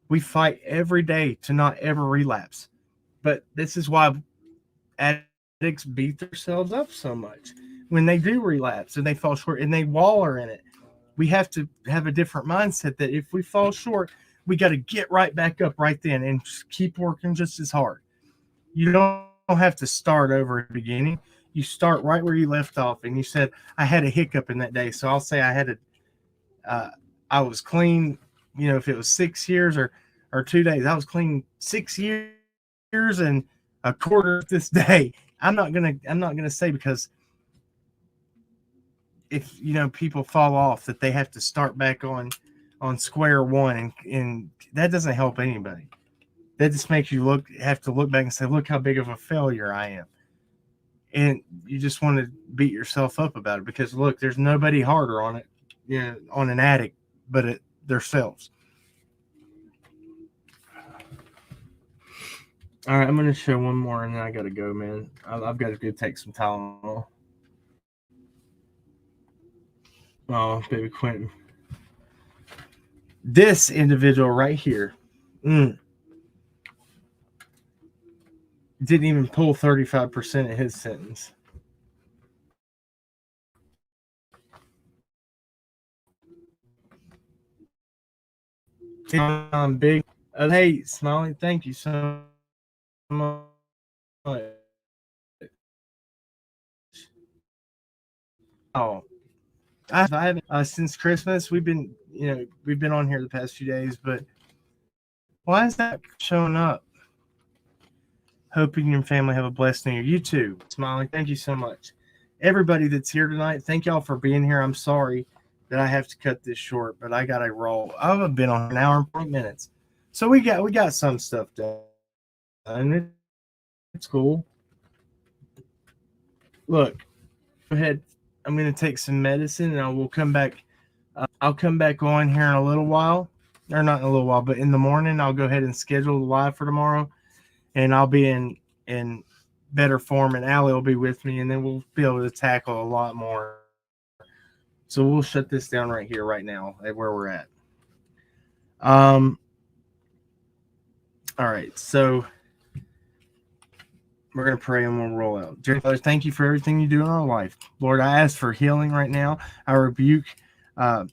We fight every day to not ever relapse. But this is why addicts beat themselves up so much when they do relapse and they fall short and they waller in it. We have to have a different mindset that if we fall short, we got to get right back up right then and just keep working just as hard. You don't have to start over at the beginning. You start right where you left off. And you said, I had a hiccup in that day. So I'll say I had uh, I was clean, if it was 6 years or 2 days, I was clean 6 years and a quarter this day. I'm not gonna say, because if people fall off, that they have to start back on square one, and that doesn't help anybody. That just makes you have to look back and say, look how big of a failure I am. And you just want to beat yourself up about it, because look, there's nobody harder on it, on an addict, but themselves. All right, I'm going to show one more, and then I got to go, man. I've got to go take some Tylenol. Oh, baby Quentin. This individual right here didn't even pull 35% of his sentence. Big. Hey, Smiley, thank you so much. Oh, I haven't since Christmas. We've been on here the past few days, but why is that showing up? Hoping your family have a blessed New Year. You too, Smiley. Thank you so much. Everybody that's here tonight, thank y'all for being here. I'm sorry that I have to cut this short, but I got to roll. I've been on an hour and 40 minutes, so we got some stuff done. And it's cool. Look, go ahead. I'm going to take some medicine, and I will come back. I'll come back on here in a little while, or not in a little while, but in the morning. I'll go ahead and schedule the live for tomorrow, and I'll be in better form, and Allie will be with me, and then we'll be able to tackle a lot more. So we'll shut this down right here, right now, at where we're at. All right, so we're going to pray and we'll roll out. Dear Father, thank you for everything you do in our life. Lord, I ask for healing right now. I rebuke, I'm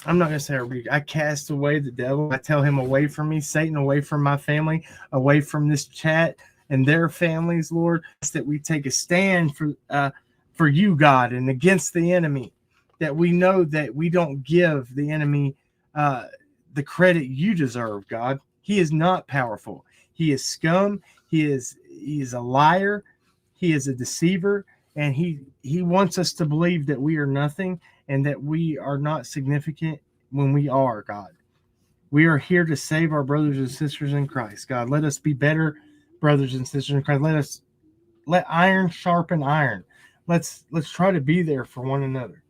not going to say I rebuke. I cast away the devil. I tell him away from me, Satan, away from my family, away from this chat and their families, Lord, that we take a stand for you, God, and against the enemy, that we know that we don't give the enemy the credit you deserve, God. He is not powerful. He is scum. He is a liar. He is a deceiver. And he wants us to believe that we are nothing and that we are not significant when we are, God. We are here to save our brothers and sisters in Christ, God. Let us be better brothers and sisters in Christ. Let iron sharpen iron. Let's try to be there for one another.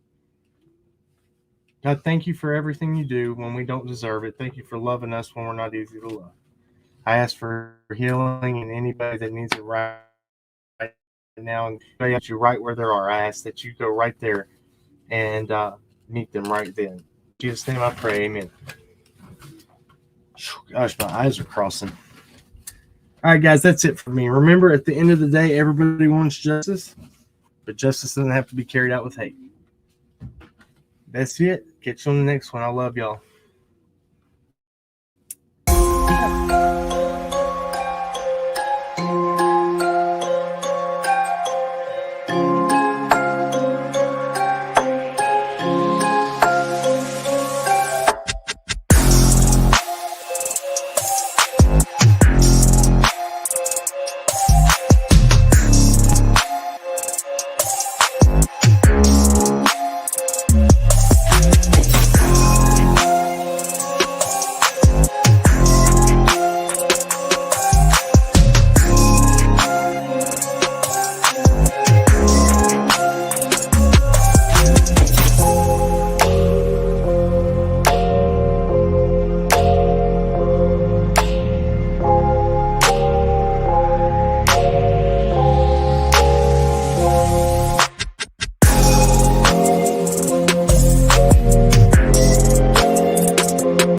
God, thank you for everything you do when we don't deserve it. Thank you for loving us when we're not easy to love. I ask for healing in anybody that needs it right now, and I ask you right where they are. I ask that you go right there and meet them right then. In Jesus' name I pray, amen. Gosh, my eyes are crossing. All right, guys, that's it for me. Remember, at the end of the day, everybody wants justice, but justice doesn't have to be carried out with hate. That's it. Catch you on the next one. I love y'all.